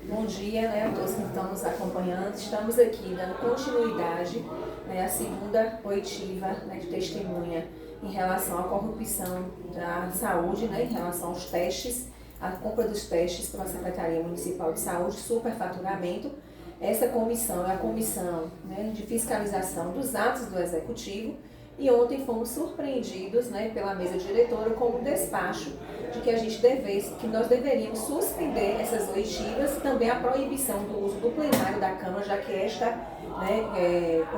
Bom dia, a todos que estão nos acompanhando. Estamos aqui dando continuidade à segunda oitiva de testemunha em relação à corrupção da saúde, em relação aos testes, a compra dos testes pela Secretaria Municipal de Saúde, superfaturamento. Essa comissão é a comissão de fiscalização dos atos do Executivo. E ontem fomos surpreendidos pela mesa diretora com um despacho de que nós deveríamos suspender essas oitivas, também a proibição do uso do plenário da Câmara, já que esta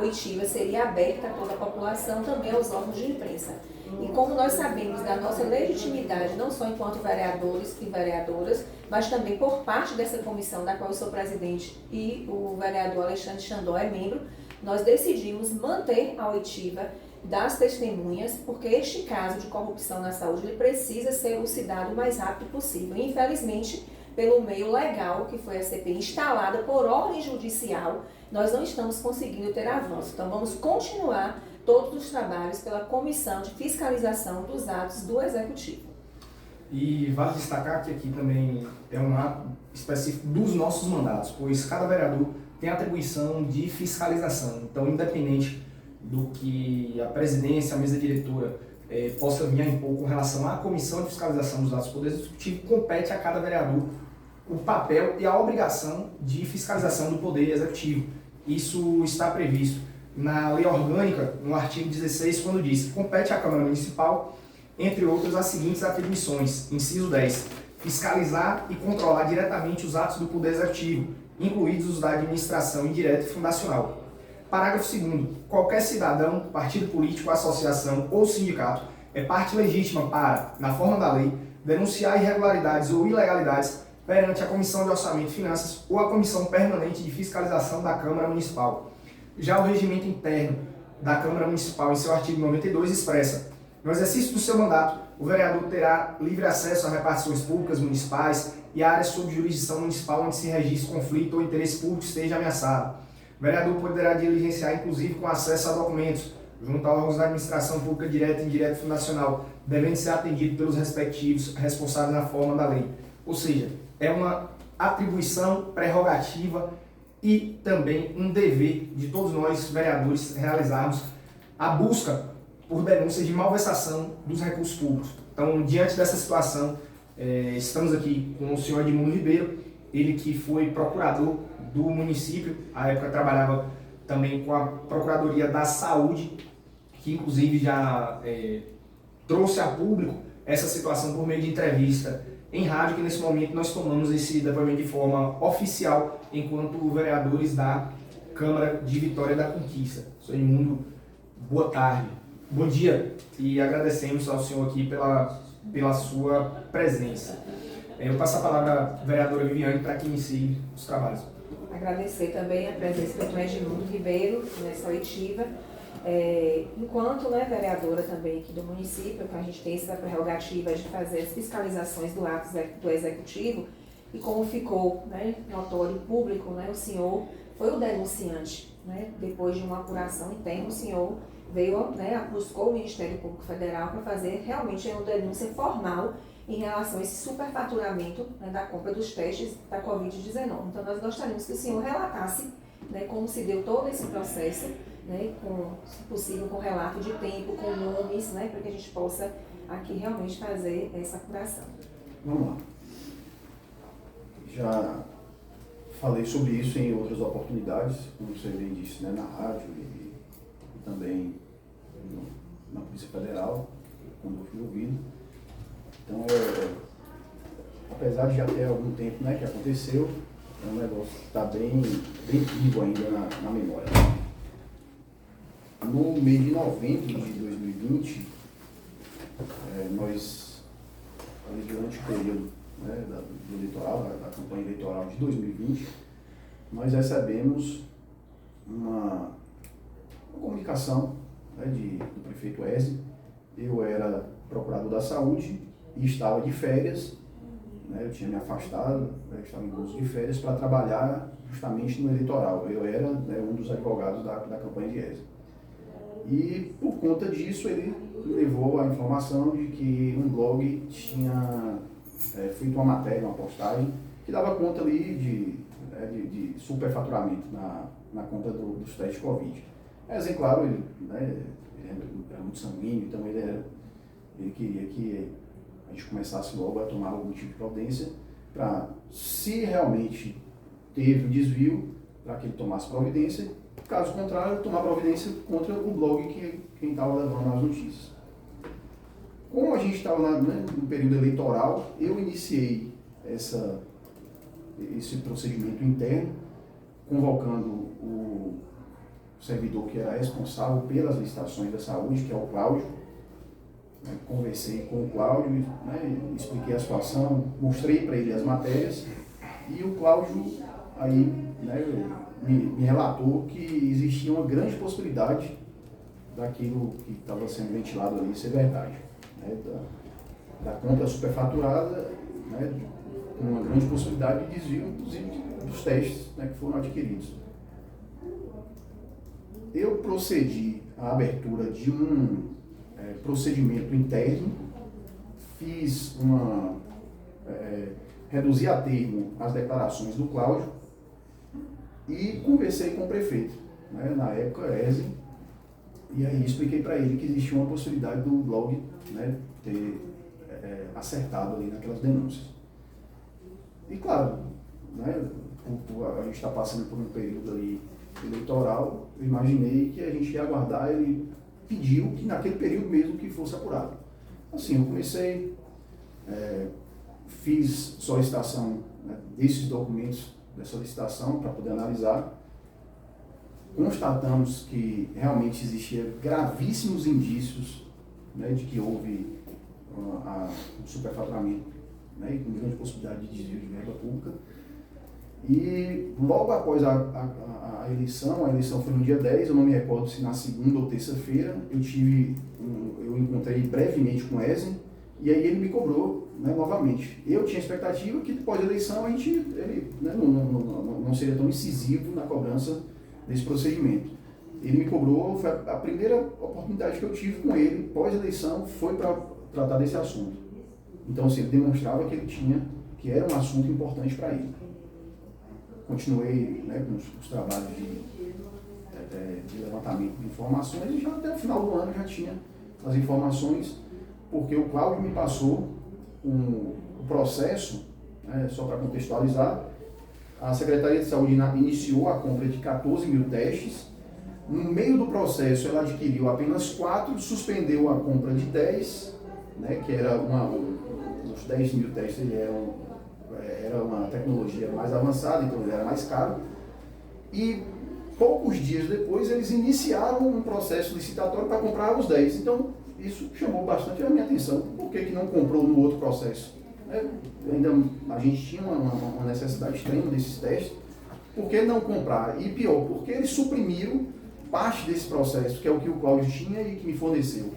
oitiva seria aberta a toda a população, também aos órgãos de imprensa. E como nós sabemos da nossa legitimidade, não só enquanto vereadores e vereadoras, mas também por parte dessa comissão, da qual eu sou presidente e o vereador Alexandre Xandó é membro, nós decidimos manter a oitiva das testemunhas, porque este caso de corrupção na saúde ele precisa ser elucidado o mais rápido possível. Infelizmente, pelo meio legal, que foi a CPI instalada por ordem judicial, nós não estamos conseguindo ter avanço. Então, vamos continuar todos os trabalhos pela Comissão de Fiscalização dos Atos do Executivo. E vale destacar que aqui também é um ato específico dos nossos mandatos, pois cada vereador tem atribuição de fiscalização. Então, independente do que a presidência, a mesa diretora possa vir a impor com relação à comissão de fiscalização dos atos do Poder Executivo, compete a cada vereador o papel e a obrigação de fiscalização do Poder Executivo. Isso está previsto na Lei Orgânica, no artigo 16, quando diz: compete à Câmara Municipal, entre outras, as seguintes atribuições. Inciso 10. Fiscalizar e controlar diretamente os atos do Poder Executivo, incluídos os da administração indireta e fundacional. Parágrafo 2º. Qualquer cidadão, partido político, associação ou sindicato é parte legítima para, na forma da lei, denunciar irregularidades ou ilegalidades perante a Comissão de Orçamento e Finanças ou a Comissão Permanente de Fiscalização da Câmara Municipal. Já o regimento interno da Câmara Municipal, em seu artigo 92, expressa: no exercício do seu mandato, o vereador terá livre acesso a repartições públicas municipais e a áreas sob jurisdição municipal onde se registre conflito ou interesse público esteja ameaçado. O vereador poderá diligenciar, inclusive, com acesso a documentos, junto a órgãos da administração pública direta e indireta fundacional, devendo ser atendido pelos respectivos responsáveis na forma da lei. Ou seja, é uma atribuição prerrogativa e também um dever de todos nós, vereadores, realizarmos a busca por denúncias de malversação dos recursos públicos. Então, diante dessa situação, estamos aqui com o senhor Edmundo Ribeiro, ele que foi procurador do município, à época trabalhava também com a Procuradoria da Saúde, que inclusive já trouxe a público essa situação por meio de entrevista em rádio, que nesse momento nós tomamos esse depoimento de forma oficial enquanto vereadores da Câmara de Vitória da Conquista. Senhor Edmundo, boa tarde, bom dia, e agradecemos ao senhor aqui pela sua presença. Eu passo a palavra à vereadora Viviane para que inicie os trabalhos. Agradecer também a presença do Edmundo Ribeiro nessa oitiva. Enquanto vereadora também aqui do município, que a gente tem essa prerrogativa de fazer as fiscalizações do ato do Executivo, e como ficou notório público, o senhor foi o denunciante. Depois de uma apuração interna, o senhor veio, buscou o Ministério Público Federal para fazer realmente uma denúncia formal em relação a esse superfaturamento da compra dos testes da Covid-19. Então, nós gostaríamos que o senhor relatasse como se deu todo esse processo, se possível com relato de tempo, com nomes, para que a gente possa aqui realmente fazer essa apuração. Vamos lá. Já falei sobre isso em outras oportunidades, como você bem disse, na rádio e também na Polícia Federal, quando eu fui ouvido. Então, apesar de já ter algum tempo que aconteceu, é um negócio que está bem vivo ainda na memória. No mês de novembro de 2020, nós, ali durante o período do eleitoral, da campanha eleitoral de 2020, nós recebemos uma comunicação do prefeito Ezio. Eu era procurador da saúde e estava de férias, eu tinha me afastado, estava em gozo de férias para trabalhar justamente no eleitoral. Eu era um dos advogados da campanha de Ezio. E por conta disso ele levou a informação de que um blog tinha feito uma matéria, uma postagem, que dava conta ali de superfaturamento na conta dos testes Covid. Ezen, claro, ele era muito sanguíneo, então ele queria que a gente começasse logo a tomar algum tipo de providência para, se realmente teve um desvio, para que ele tomasse providência, caso contrário, tomar providência contra o blog quem estava levando as notícias. Como a gente estava no período eleitoral, eu iniciei esse procedimento interno, convocando o servidor que era responsável pelas licitações da saúde, que é o Cláudio. Conversei com o Cláudio, expliquei a situação, mostrei para ele as matérias, e o Cláudio aí me relatou que existia uma grande possibilidade daquilo que estava sendo ventilado ali ser verdade. Da conta superfaturada, com uma grande possibilidade de desvio, inclusive, dos testes que foram adquiridos. Eu procedi à abertura de um procedimento interno, reduzi a termo as declarações do Cláudio e conversei com o prefeito, na época Ezen, e aí expliquei para ele que existia uma possibilidade do blog ter acertado ali naquelas denúncias. E claro, a gente está passando por um período ali eleitoral, eu imaginei que a gente ia aguardar, ele pediu que naquele período mesmo que fosse apurado. Assim, eu comecei, fiz solicitação desses documentos, dessa licitação, para poder analisar. Constatamos que realmente existia gravíssimos indícios de que houve um superfaturamento, e com grande possibilidade de desvio de verba pública. E logo após a eleição foi no dia 10, eu não me recordo se na segunda ou terça-feira, eu encontrei brevemente com o Ezen, e aí ele me cobrou novamente. Eu tinha expectativa que pós-eleição ele não seria tão incisivo na cobrança desse procedimento. Ele me cobrou, foi a primeira oportunidade que eu tive com ele pós-eleição, foi para tratar desse assunto. Então, assim, ele demonstrava que era um assunto importante para ele. Continuei com os trabalhos de levantamento de informações e já até o final do ano já tinha as informações, porque o Cláudio me passou o processo, só para contextualizar. A Secretaria de Saúde iniciou a compra de 14 mil testes. No meio do processo, ela adquiriu apenas 4, suspendeu a compra de 10, que era os 10 mil testes era uma tecnologia mais avançada, então ele era mais caro. E poucos dias depois, eles iniciaram um processo licitatório para comprar os 10. Então, isso chamou bastante a minha atenção. Por que não comprou no outro processo? A gente tinha uma necessidade extrema desses testes. Por que não comprar? E pior, porque eles suprimiram parte desse processo, que é o que o Cláudio tinha e que me forneceu,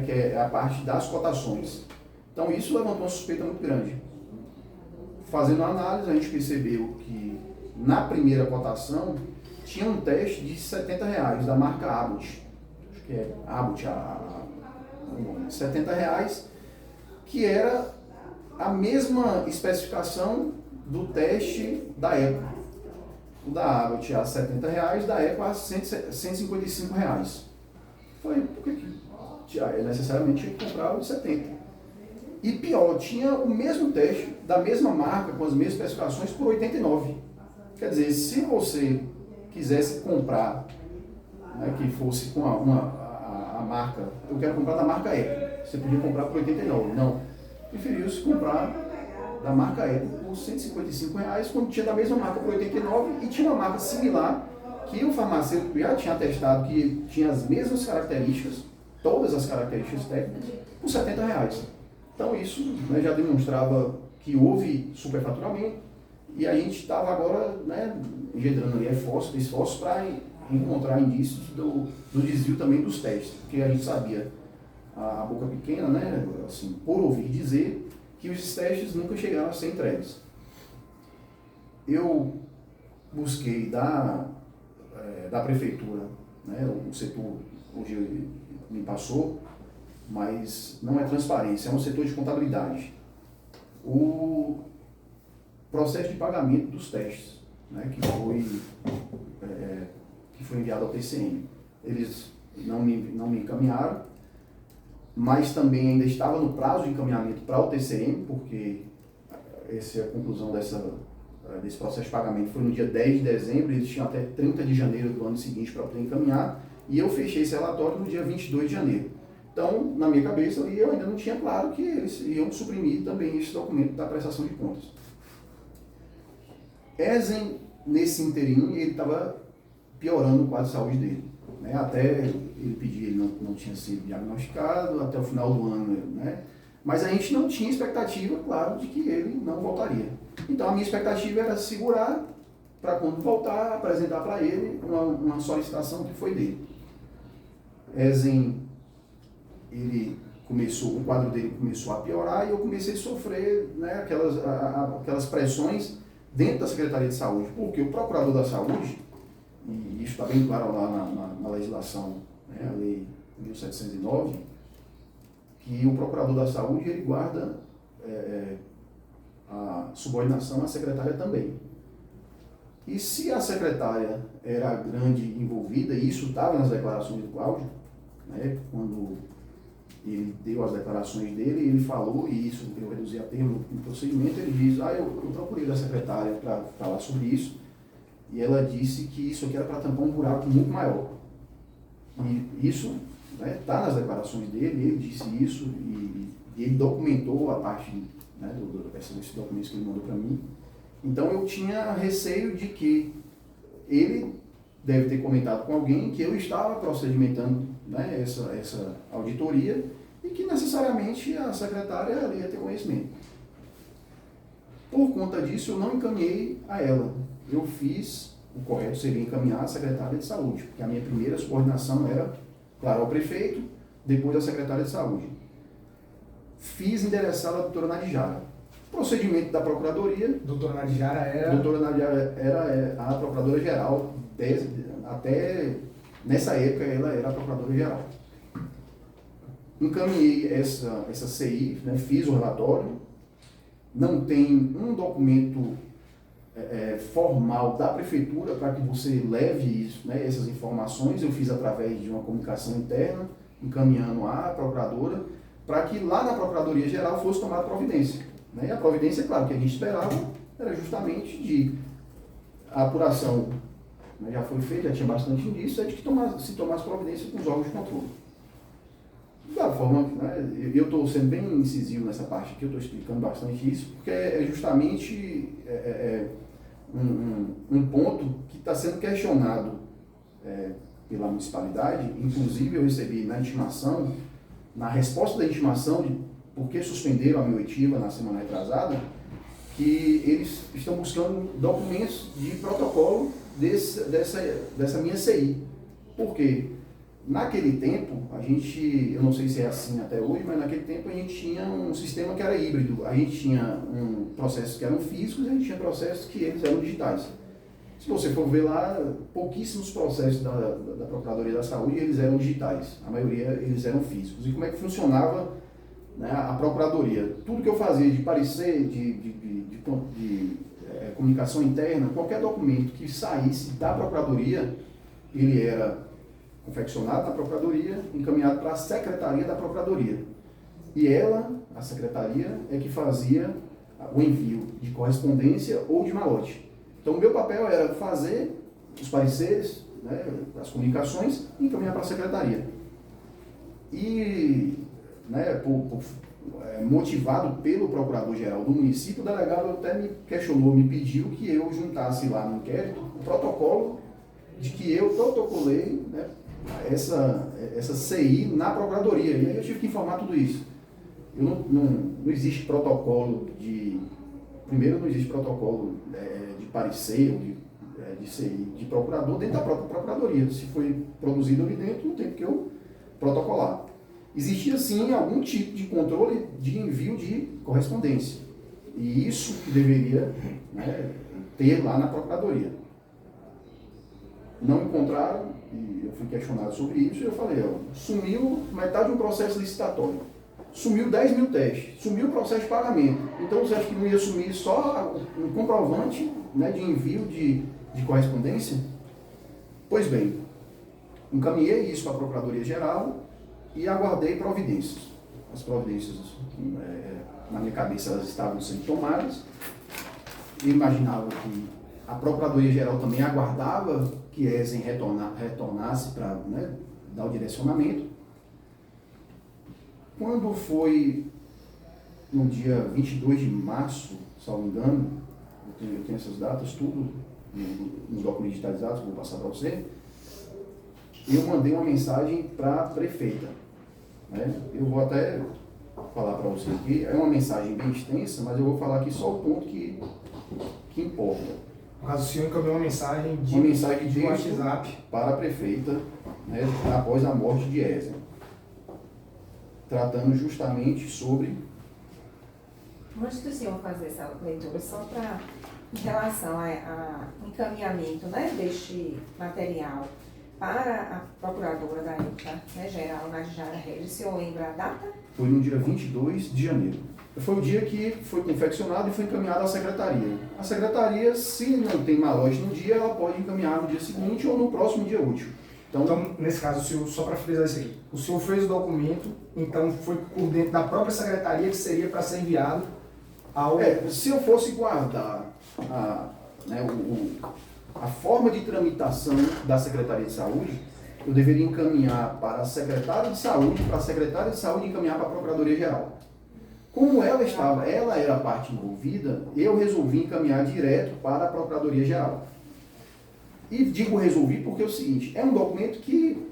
que é a parte das cotações. Então, isso levantou uma suspeita muito grande. Fazendo a análise, a gente percebeu que na primeira cotação tinha um teste de R$70 da marca Abbott, acho que é Abbott, R$70, que era a mesma especificação do teste da Eco. O da Abbott a R$70, da Eco a R$155. Falei, por que necessariamente tinha que comprar o de 70? E pior, tinha o mesmo teste, da mesma marca, com as mesmas especificações, por 89. Quer dizer, se você quisesse comprar, que fosse com a marca, eu quero comprar da marca Eco, você podia comprar por 89. Não, preferiu-se comprar da marca Eco por R$155, quando tinha da mesma marca por 89 e tinha uma marca similar que o farmacêutico já tinha testado, que tinha as mesmas características, todas as características técnicas, por R$70. Então isso já demonstrava que houve superfaturamento e a gente estava agora engendrando ali esforços para encontrar indícios do desvio também dos testes, porque a gente sabia, a boca pequena, assim, por ouvir dizer, que os testes nunca chegaram a ser entregues. Eu busquei da prefeitura, o setor hoje me passou, mas não é transparência, é um setor de contabilidade. processo de pagamento dos testes, né, que foi enviado ao TCM. Eles não me encaminharam, mas também ainda estava no prazo de encaminhamento para o TCM, porque essa é a conclusão desse processo de pagamento foi no dia 10 de dezembro, eles tinham até 30 de janeiro do ano seguinte para poder encaminhar, e eu fechei esse relatório no dia 22 de janeiro. Então, na minha cabeça, eu ainda não tinha claro que eles iam suprimir também esse documento da prestação de contas. Ezen, nesse inteirinho, ele estava piorando o quadro de saúde dele. Né? Até ele pedir, ele não tinha sido diagnosticado, até o final do ano, né? Mas a gente não tinha expectativa, claro, de que ele não voltaria. Então a minha expectativa era segurar para quando voltar, apresentar para ele uma solicitação que foi dele. Ezen, o quadro dele começou a piorar e eu comecei a sofrer, né, aquelas pressões dentro da Secretaria de Saúde, porque o Procurador da Saúde, e isso está bem claro lá na legislação, né, a Lei 1709, que o Procurador da Saúde ele guarda a subordinação à secretária também. E se a secretária era a grande envolvida, e isso estava nas declarações do Cláudio, né, quando ele deu as declarações dele, ele falou, e isso eu reduzi a termo no procedimento, ele diz, eu procurei da secretária para falar sobre isso, e ela disse que isso aqui era para tampar um buraco muito maior. E isso está, né, nas declarações dele, ele disse isso, e ele documentou a parte, né, desses documentos que ele mandou para mim. Então eu tinha receio de que ele deve ter comentado com alguém que eu estava procedimentando, né, essa auditoria e que necessariamente a secretária ia ter conhecimento. Por conta disso, eu não encaminhei a ela. Eu fiz, o correto seria encaminhar a secretária de saúde, porque a minha primeira subordinação era, claro, ao prefeito, depois à secretária de saúde. Fiz endereçar a doutora Nadijara. Procedimento da Procuradoria. Doutora Nadijara era? Doutora Nadijara era a Procuradora-Geral, até nessa época ela era a Procuradora-Geral. Encaminhei essa CI, né, fiz o relatório, não tem um documento formal da Prefeitura para que você leve isso, né, essas informações, eu fiz através de uma comunicação interna, encaminhando à Procuradora, para que lá na Procuradoria-Geral fosse tomada providência. Né? E a providência, claro, que a gente esperava era justamente de a apuração, né, já foi feita, já tinha bastante indício, de que se tomasse providência com os órgãos de controle. Da forma, né, eu estou sendo bem incisivo nessa parte aqui, eu estou explicando bastante isso, porque é justamente um ponto que está sendo questionado pela municipalidade. Inclusive eu recebi na intimação, na resposta da intimação de por que suspenderam a minha oitiva na semana retrasada, que eles estão buscando documentos de protocolo dessa minha CI. Por quê? Naquele tempo, eu não sei se é assim até hoje, mas naquele tempo a gente tinha um sistema que era híbrido. A gente tinha processos que eram físicos e a gente tinha processos que eles eram digitais. Se você for ver lá, pouquíssimos processos da Procuradoria da Saúde eles eram digitais. A maioria eles eram físicos. E como é que funcionava, né, a Procuradoria? Tudo que eu fazia de parecer, de comunicação interna, qualquer documento que saísse da Procuradoria, ele era confeccionado na Procuradoria, encaminhado para a Secretaria da Procuradoria. E ela, a Secretaria, é que fazia o envio de correspondência ou de malote. Então, o meu papel era fazer os pareceres, né, as comunicações, e encaminhar para a Secretaria. E, né, motivado pelo Procurador-Geral do município, o delegado até me questionou, me pediu que eu juntasse lá no inquérito o protocolo de que eu protocolei, né, essa CI na Procuradoria. E aí eu tive que informar tudo isso. Não existe protocolo Primeiro, não existe protocolo de parecer, de CI, de procurador dentro da própria Procuradoria. Se foi produzido ali dentro, não tem que eu protocolar. Existia, sim, algum tipo de controle de envio de correspondência. E isso que deveria, né, ter lá na Procuradoria. Não encontraram, e eu fui questionado sobre isso, e eu falei, sumiu metade de um processo licitatório. sumiu 10 mil testes, sumiu o processo de pagamento. Então você acha que não ia sumir só um comprovante, né, de envio de correspondência? Pois bem, encaminhei isso para a Procuradoria-Geral e aguardei providências. As providências, na minha cabeça, elas estavam sendo tomadas. Eu imaginava que a Procuradoria-Geral também aguardava que ESEM retornasse para, né, dar o direcionamento. Quando foi no dia 22 de março, salvo engano, eu tenho essas datas, tudo nos documentos digitalizados, vou passar para você, eu mandei uma mensagem para a prefeita. Né? Eu vou até falar para você aqui, é uma mensagem bem extensa, mas eu vou falar aqui só o ponto que importa. No caso, o senhor encaminhou uma mensagem de WhatsApp para a prefeita, né, após a morte de ESEM, tratando justamente sobre... Antes do senhor fazer essa leitura, só para, em relação a encaminhamento, né, deste material para a procuradora da época, né, geral, Nadjara Regis, o senhor lembra a data? Foi no dia 22 de janeiro. Foi o dia que foi confeccionado e foi encaminhado à secretaria. A secretaria, se não tem malote no dia, ela pode encaminhar no dia seguinte ou no próximo dia útil. Então, nesse caso, o senhor, só para frisar isso aqui, o senhor fez o documento, então foi por dentro da própria secretaria que seria para ser enviado ao... Se eu fosse guardar a forma de tramitação da Secretaria de Saúde, eu deveria encaminhar para a secretária de Saúde, para a secretária de Saúde encaminhar para a Procuradoria-Geral. Como ela era a parte envolvida, eu resolvi encaminhar direto para a Procuradoria-Geral. E digo resolvi porque é o seguinte, é um documento que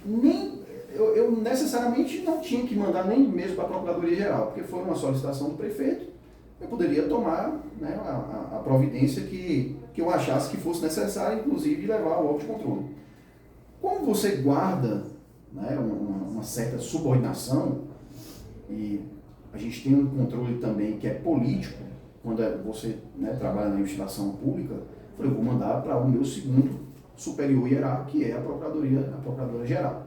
nem eu necessariamente não tinha que mandar nem mesmo para a Procuradoria-Geral, porque foi uma solicitação do prefeito, eu poderia tomar, né, a providência que eu achasse que fosse necessária, inclusive levar ao auto de controle. Como você guarda, né, uma certa subordinação, e a gente tem um controle também que é político, quando você, né, trabalha na investigação pública, eu falei, eu vou mandar para o meu segundo superior hierárquico, que é a Procuradora-Geral.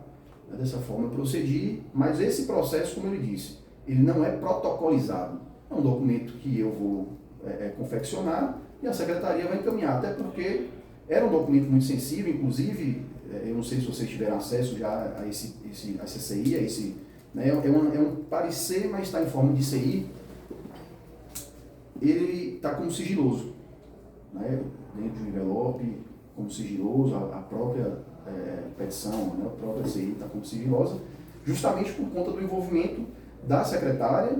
Dessa forma eu procedi, mas esse processo, como ele disse, ele não é protocolizado. É um documento que eu vou confeccionar e a secretaria vai encaminhar, até porque era um documento muito sensível, inclusive, eu não sei se vocês tiveram acesso já a essa CI, né, é um parecer, mas está em forma de CI, ele está como sigiloso, né, dentro de um envelope, como sigiloso, a própria petição, né, a própria CI está como sigilosa, justamente por conta do envolvimento da secretária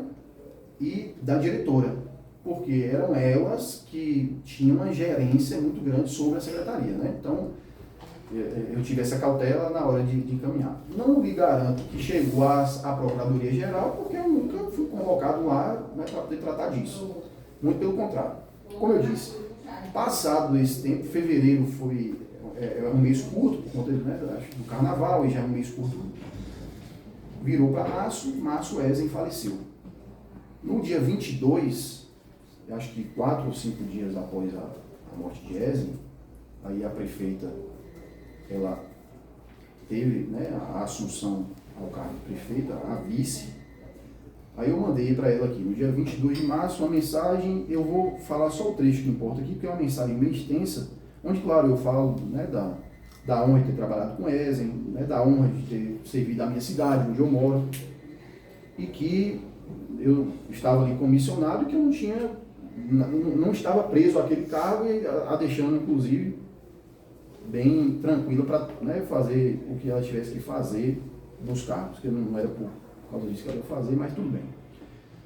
e da diretora, porque eram elas que tinham uma gerência muito grande sobre a secretaria, né? Então, eu tive essa cautela na hora de encaminhar. Não lhe garanto que chegou à Procuradoria-Geral, porque eu nunca fui convocado lá, né, para poder tratar disso. Muito pelo contrário. Como eu disse, passado esse tempo, fevereiro foi um mês curto, por conta, né, do carnaval, e já é um mês curto, virou para março ESEM faleceu. No dia 22, acho que 4 ou 5 dias após a morte de ESEM, aí a prefeita, ela teve, né, a assunção ao cargo de prefeita, a vice. Aí eu mandei para ela aqui, no dia 22 de março, uma mensagem, eu vou falar só o trecho que importa aqui, porque é uma mensagem meio extensa, onde, claro, eu falo, né, da honra de ter trabalhado com ESEM, né, da honra de ter servido a minha cidade, onde eu moro, e que eu estava ali comissionado e que eu não estava preso àquele cargo e a deixando, inclusive, bem tranquila para, né, fazer o que ela tivesse que fazer dos cargos, que não era por causa disso que ela ia fazer, mas tudo bem.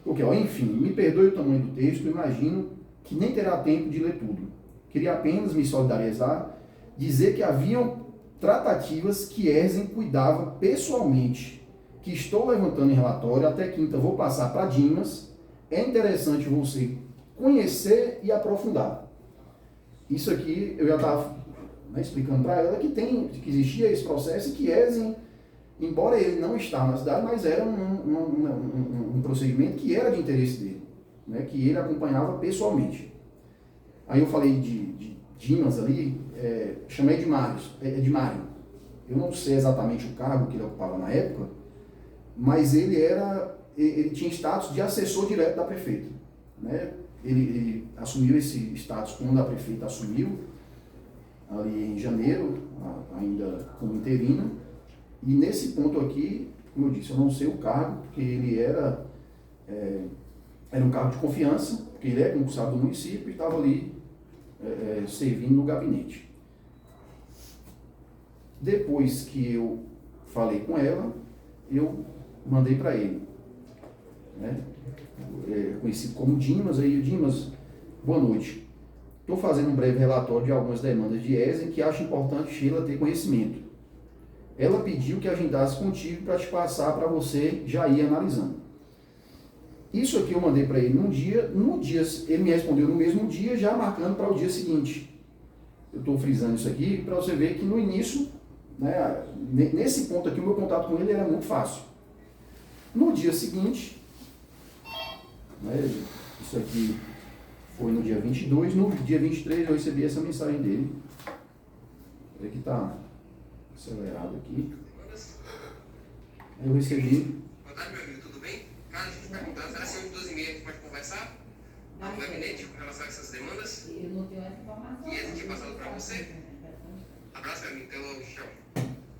Ok, ó, enfim, me perdoe o tamanho do texto, eu imagino que nem terá tempo de ler tudo. Queria apenas me solidarizar, dizer que haviam tratativas que ESEM cuidava pessoalmente, que estou levantando em relatório, até quinta vou passar para Dimas, é interessante você conhecer e aprofundar. Isso aqui eu já estava, né, explicando para ela que existia esse processo e que ESEM, embora ele não estava na cidade, mas era um procedimento que era de interesse dele, né, que ele acompanhava pessoalmente. Aí eu falei de Dimas ali, chamei de Mário. Eu não sei exatamente o cargo que ele ocupava na época, mas ele era ele tinha status de assessor direto da prefeita, né? Ele assumiu esse status quando a prefeita assumiu, ali em janeiro, ainda como interina, e nesse ponto aqui, como eu disse, eu não sei o cargo, porque ele era um cargo de confiança, porque ele é concursado do município e estava ali servindo no gabinete. Depois que eu falei com ela, eu mandei para ele, né? Conhecido como Dimas. Aí, Dimas, boa noite. Estou fazendo um breve relatório de algumas demandas de ESA que acho importante Sheila ter conhecimento. Ela pediu que agendasse contigo para te passar para você já ir analisando. Isso aqui eu mandei para ele no dia, ele me respondeu no mesmo dia, já marcando para o dia seguinte. Eu estou frisando isso aqui para você ver que no início, né, nesse ponto aqui, o meu contato com ele era muito fácil. No dia seguinte, né, isso aqui foi no dia 22, no dia 23 eu recebi essa mensagem dele. Olha que está acelerado aqui. Aí eu recebi. Boa tarde, meu amigo, tudo bem? Cara, deixa eu te perguntar, será que às 11h30 a gente pode conversar no gabinete com relação a essas demandas? Eu não tenho essa informação. E essa tinha passado para você? Abraço, meu amigo, até logo, tchau.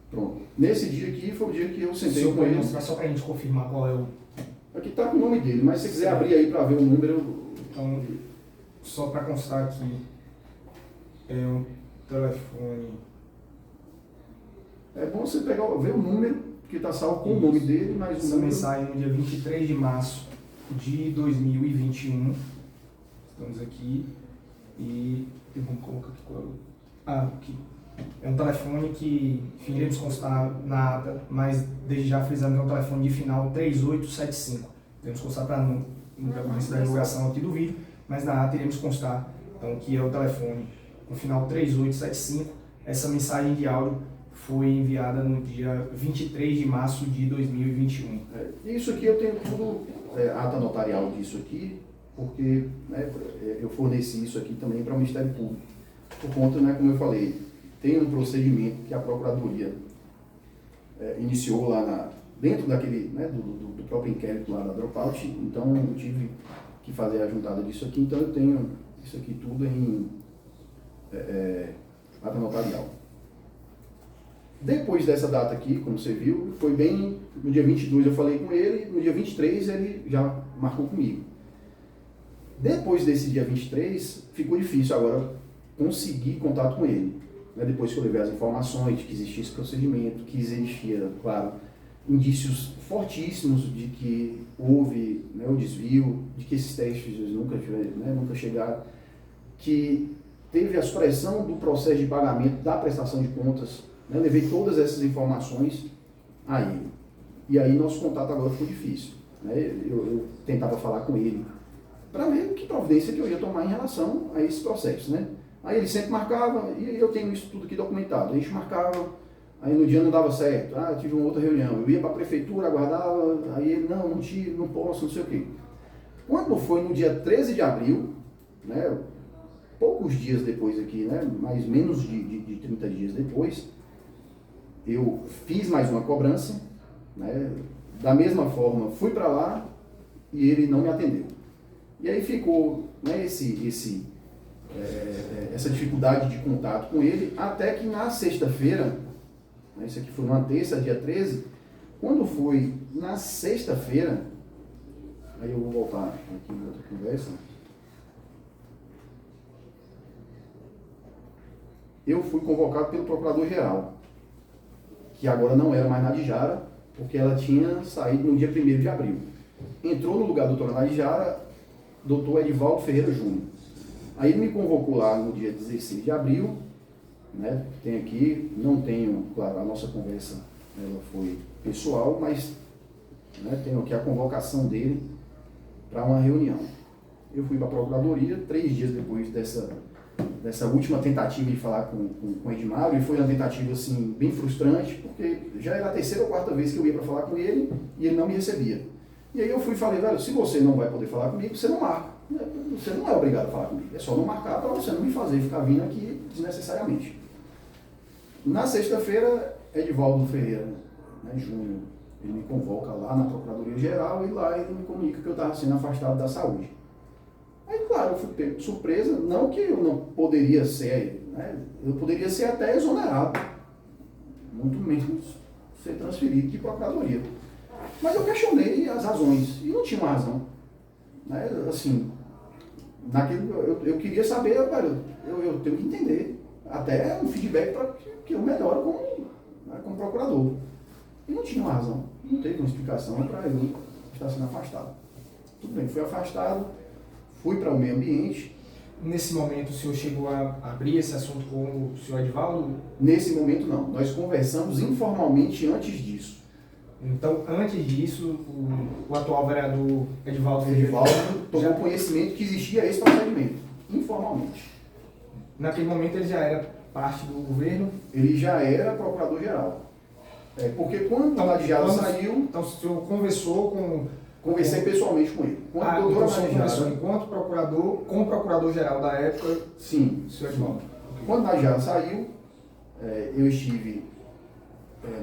Pronto. Nesse dia aqui foi o dia que eu sentei Só com para ele. mostrar, só para a gente confirmar qual é o... Aqui está com o nome dele, mas se você quiser abrir aí para ver o número. Então, só para constar aqui, é um telefone... É bom você pegar, ver o número, que está salvo com o nome dele, mas o Essa número... mensagem no dia 23 de março de 2021. Estamos aqui e vamos colocar aqui qual é o... aqui. É um telefone que, enfim, iremos constar na ata, mas desde já frisando que é um telefone de final 3875. Iremos constar para não decorrência da divulgação aqui do vídeo, mas na ata iremos constar, então, que é o telefone com final 3875. Essa mensagem de áudio foi enviada no dia 23 de março de 2021. Isso aqui eu tenho tudo, ata notarial disso aqui, porque, né, eu forneci isso aqui também para o Ministério Público. Por conta, né, como eu falei, tem um procedimento que a Procuradoria iniciou lá dentro daquele, né, do próprio inquérito lá da Dropout, então eu tive que fazer a juntada disso aqui, então eu tenho isso aqui tudo em ata notarial. Depois dessa data aqui, como você viu, foi bem no dia 22 eu falei com ele, no dia 23 ele já marcou comigo. Depois desse dia 23, ficou difícil agora conseguir contato com ele. Depois que eu levei as informações de que existia esse procedimento, que existia, claro, indícios fortíssimos de que houve, né, o desvio, de que esses testes nunca chegaram, que teve a supressão do processo de pagamento da prestação de contas, né, levei todas essas informações a ele. E aí nosso contato agora ficou difícil. Né, eu tentava falar com ele para ver que providência que eu ia tomar em relação a esse processo, né? Aí ele sempre marcava, e eu tenho isso tudo aqui documentado, a gente marcava, aí no dia não dava certo, eu tive uma outra reunião, eu ia para a prefeitura, aguardava, aí ele, não posso, não sei o quê. Quando foi no dia 13 de abril, né, poucos dias depois aqui, né, mais menos de 30 dias depois, eu fiz mais uma cobrança, né, da mesma forma, fui para lá e ele não me atendeu. E aí ficou, né, essa dificuldade de contato com ele, até que na sexta-feira, né, isso aqui foi numa terça, dia 13, quando foi na sexta-feira, aí eu vou voltar aqui em outra conversa, eu fui convocado pelo Procurador-Geral, que agora não era mais Nadijara, porque ela tinha saído no dia 1º de abril. Entrou no lugar do doutor Nadijara, doutor Edivaldo Ferreira Júnior. Aí ele me convocou lá no dia 16 de abril, né, tem aqui, não tenho, claro, a nossa conversa ela foi pessoal, mas, né, tenho aqui a convocação dele para uma reunião. Eu fui para a Procuradoria, 3 dias depois dessa última tentativa de falar com o Edmário, e foi uma tentativa assim, bem frustrante, porque já era a 3ª ou 4ª vez que eu ia para falar com ele, e ele não me recebia. E aí eu fui e falei, velho, se você não vai poder falar comigo, você não marca. Você não é obrigado a falar comigo, é só não marcar para você não me fazer ficar vindo aqui desnecessariamente. Na sexta-feira, Edivaldo Ferreira, né, Júnior, Ele me convoca lá na Procuradoria-Geral e lá ele me comunica que eu estava sendo afastado da saúde. Aí, claro, eu fui pego de surpresa, não que eu não poderia ser, né? Eu poderia ser até exonerado, muito menos ser transferido de Procuradoria. Mas eu questionei as razões, e não tinha uma razão. Né? Assim, eu queria saber, eu tenho que entender, até um feedback para que eu melhore como procurador. E não tinha uma razão, não teve uma explicação para eu estar sendo afastado. Tudo bem, fui afastado, fui para o meio ambiente. Nesse momento, o senhor chegou a abrir esse assunto com o senhor Edivaldo? Nesse momento, não. Nós conversamos informalmente antes disso. Então, antes disso, o atual vereador Edivaldo tomou conhecimento que existia esse procedimento, informalmente. Naquele momento ele já era parte do governo? Ele já era procurador-geral. Porque quando a Nadjara saiu... Então o senhor conversou com... Conversei pessoalmente com ele. Quando a doutora doutora conversou enquanto procurador, com o procurador-geral da época? Sim. O senhor Edivaldo. Quando a Nadjara saiu, eu estive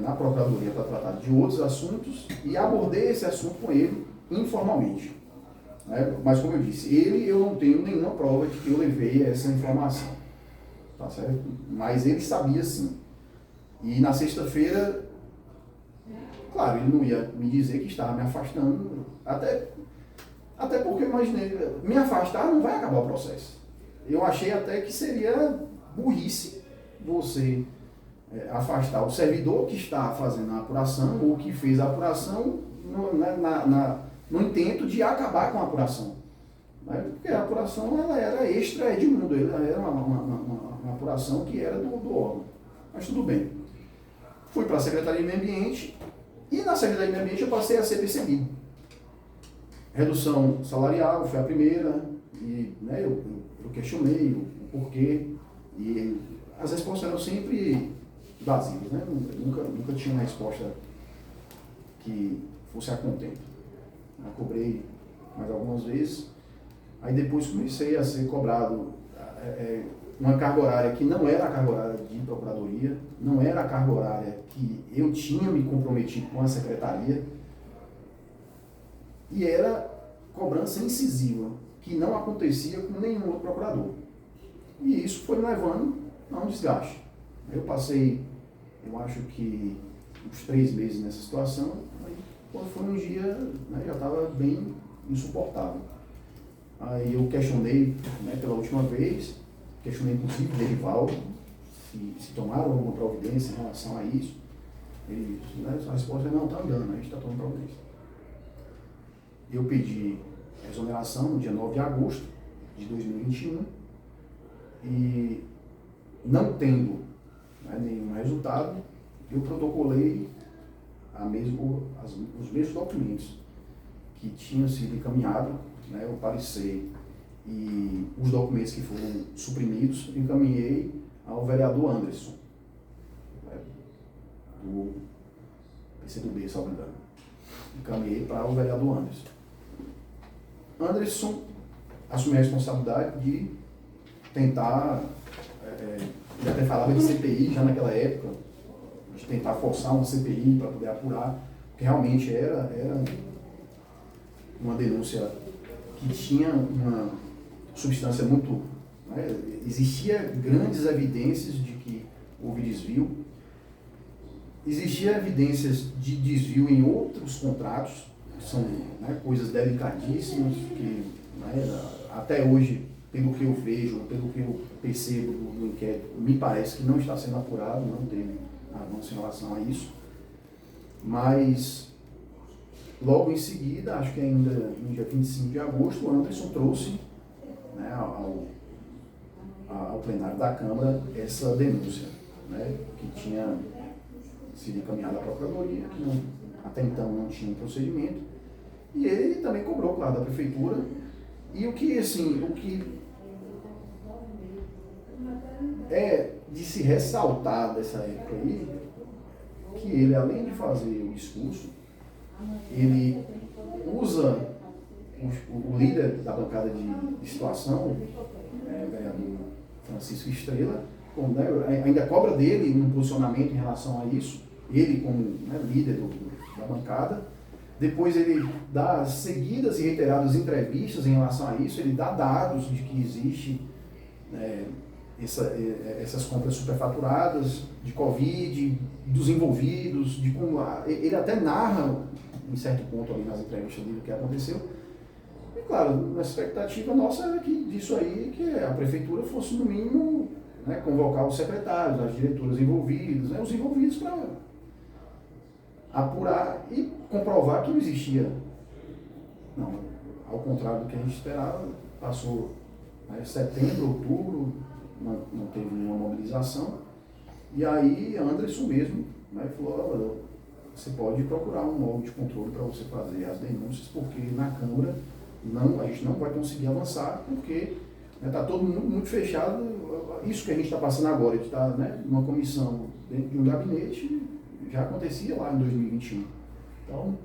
na Procuradoria para tratar de outros assuntos e abordei esse assunto com ele informalmente. Mas, como eu disse, eu não tenho nenhuma prova de que eu levei essa informação. Tá certo? Mas ele sabia sim. E na sexta-feira, claro, ele não ia me dizer que estava me afastando, até porque eu imaginei, me afastar não vai acabar o processo. Eu achei até que seria burrice você afastar o servidor que está fazendo a apuração ou que fez a apuração no intento de acabar com a apuração. Porque a apuração ela era extra Edmundo, ela era uma apuração que era do órgão. Mas tudo bem. Fui para a Secretaria de Meio Ambiente e na Secretaria de Meio Ambiente eu passei a ser perseguido. Redução salarial foi a primeira e eu questionei o porquê e as respostas eram sempre vazias, nunca tinha uma resposta que fosse a contento. Eu cobrei mais algumas vezes, aí depois comecei a ser cobrado uma carga horária que não era a carga horária de procuradoria, não era a carga horária que eu tinha me comprometido com a secretaria, e era cobrança incisiva, que não acontecia com nenhum outro procurador. E isso foi me levando a um desgaste. Eu passei, eu acho que uns 3 meses nessa situação, aí quando foi um dia, já estava bem insuportável. Aí eu questionei pela última vez, questionei inclusive o Edivaldo, se tomaram alguma providência em relação a isso. Ele disse, a resposta é não, está andando, a gente está tomando providência. Eu pedi a exoneração no dia 9 de agosto de 2021 e não tendo nenhum resultado, eu protocolei os mesmos documentos que tinham sido encaminhados, o parecer e os documentos que foram suprimidos, encaminhei ao vereador Anderson, do PCdoB, salvo engano. Encaminhei para o vereador Anderson. Anderson assumiu a responsabilidade de tentar, ele até falava de CPI já naquela época, de tentar forçar uma CPI para poder apurar, porque realmente era uma denúncia que tinha uma substância muito... existia grandes evidências de que houve desvio, existia evidências de desvio em outros contratos, que são coisas delicadíssimas, que até hoje, pelo que eu vejo, pelo que eu percebo do inquérito, me parece que não está sendo apurado, não teve avanço em relação a isso, mas logo em seguida, acho que ainda no dia 25 de agosto, o Anderson trouxe ao plenário da Câmara essa denúncia, que tinha sido encaminhada à Procuradoria, que até então não tinha um procedimento, e ele também cobrou, claro, da Prefeitura, e o que é de se ressaltar dessa época aí, que ele, além de fazer o discurso, ele usa o líder da bancada de situação, o vereador Francisco Estrela, ainda cobra dele um posicionamento em relação a isso, ele como líder da bancada. Depois ele dá seguidas e reiteradas entrevistas em relação a isso, ele dá dados de que existe essas compras superfaturadas, de Covid, dos envolvidos, de como ele até narra, em certo ponto ali nas entrevistas dele, o que aconteceu. E claro, a expectativa nossa era que disso aí, que a prefeitura fosse no mínimo, né, convocar os secretários, as diretoras envolvidas, né, os envolvidos para apurar e comprovar que não existia. Não, ao contrário do que a gente esperava, passou, né, setembro, outubro, não teve nenhuma mobilização. E aí Anderson mesmo, né, falou, você pode procurar um órgão de controle para você fazer as denúncias, porque na Câmara a gente não vai conseguir avançar, porque está todo mundo muito fechado. Isso que a gente está passando agora, a gente está, né, numa comissão dentro de um gabinete, já acontecia lá em 2021. Então,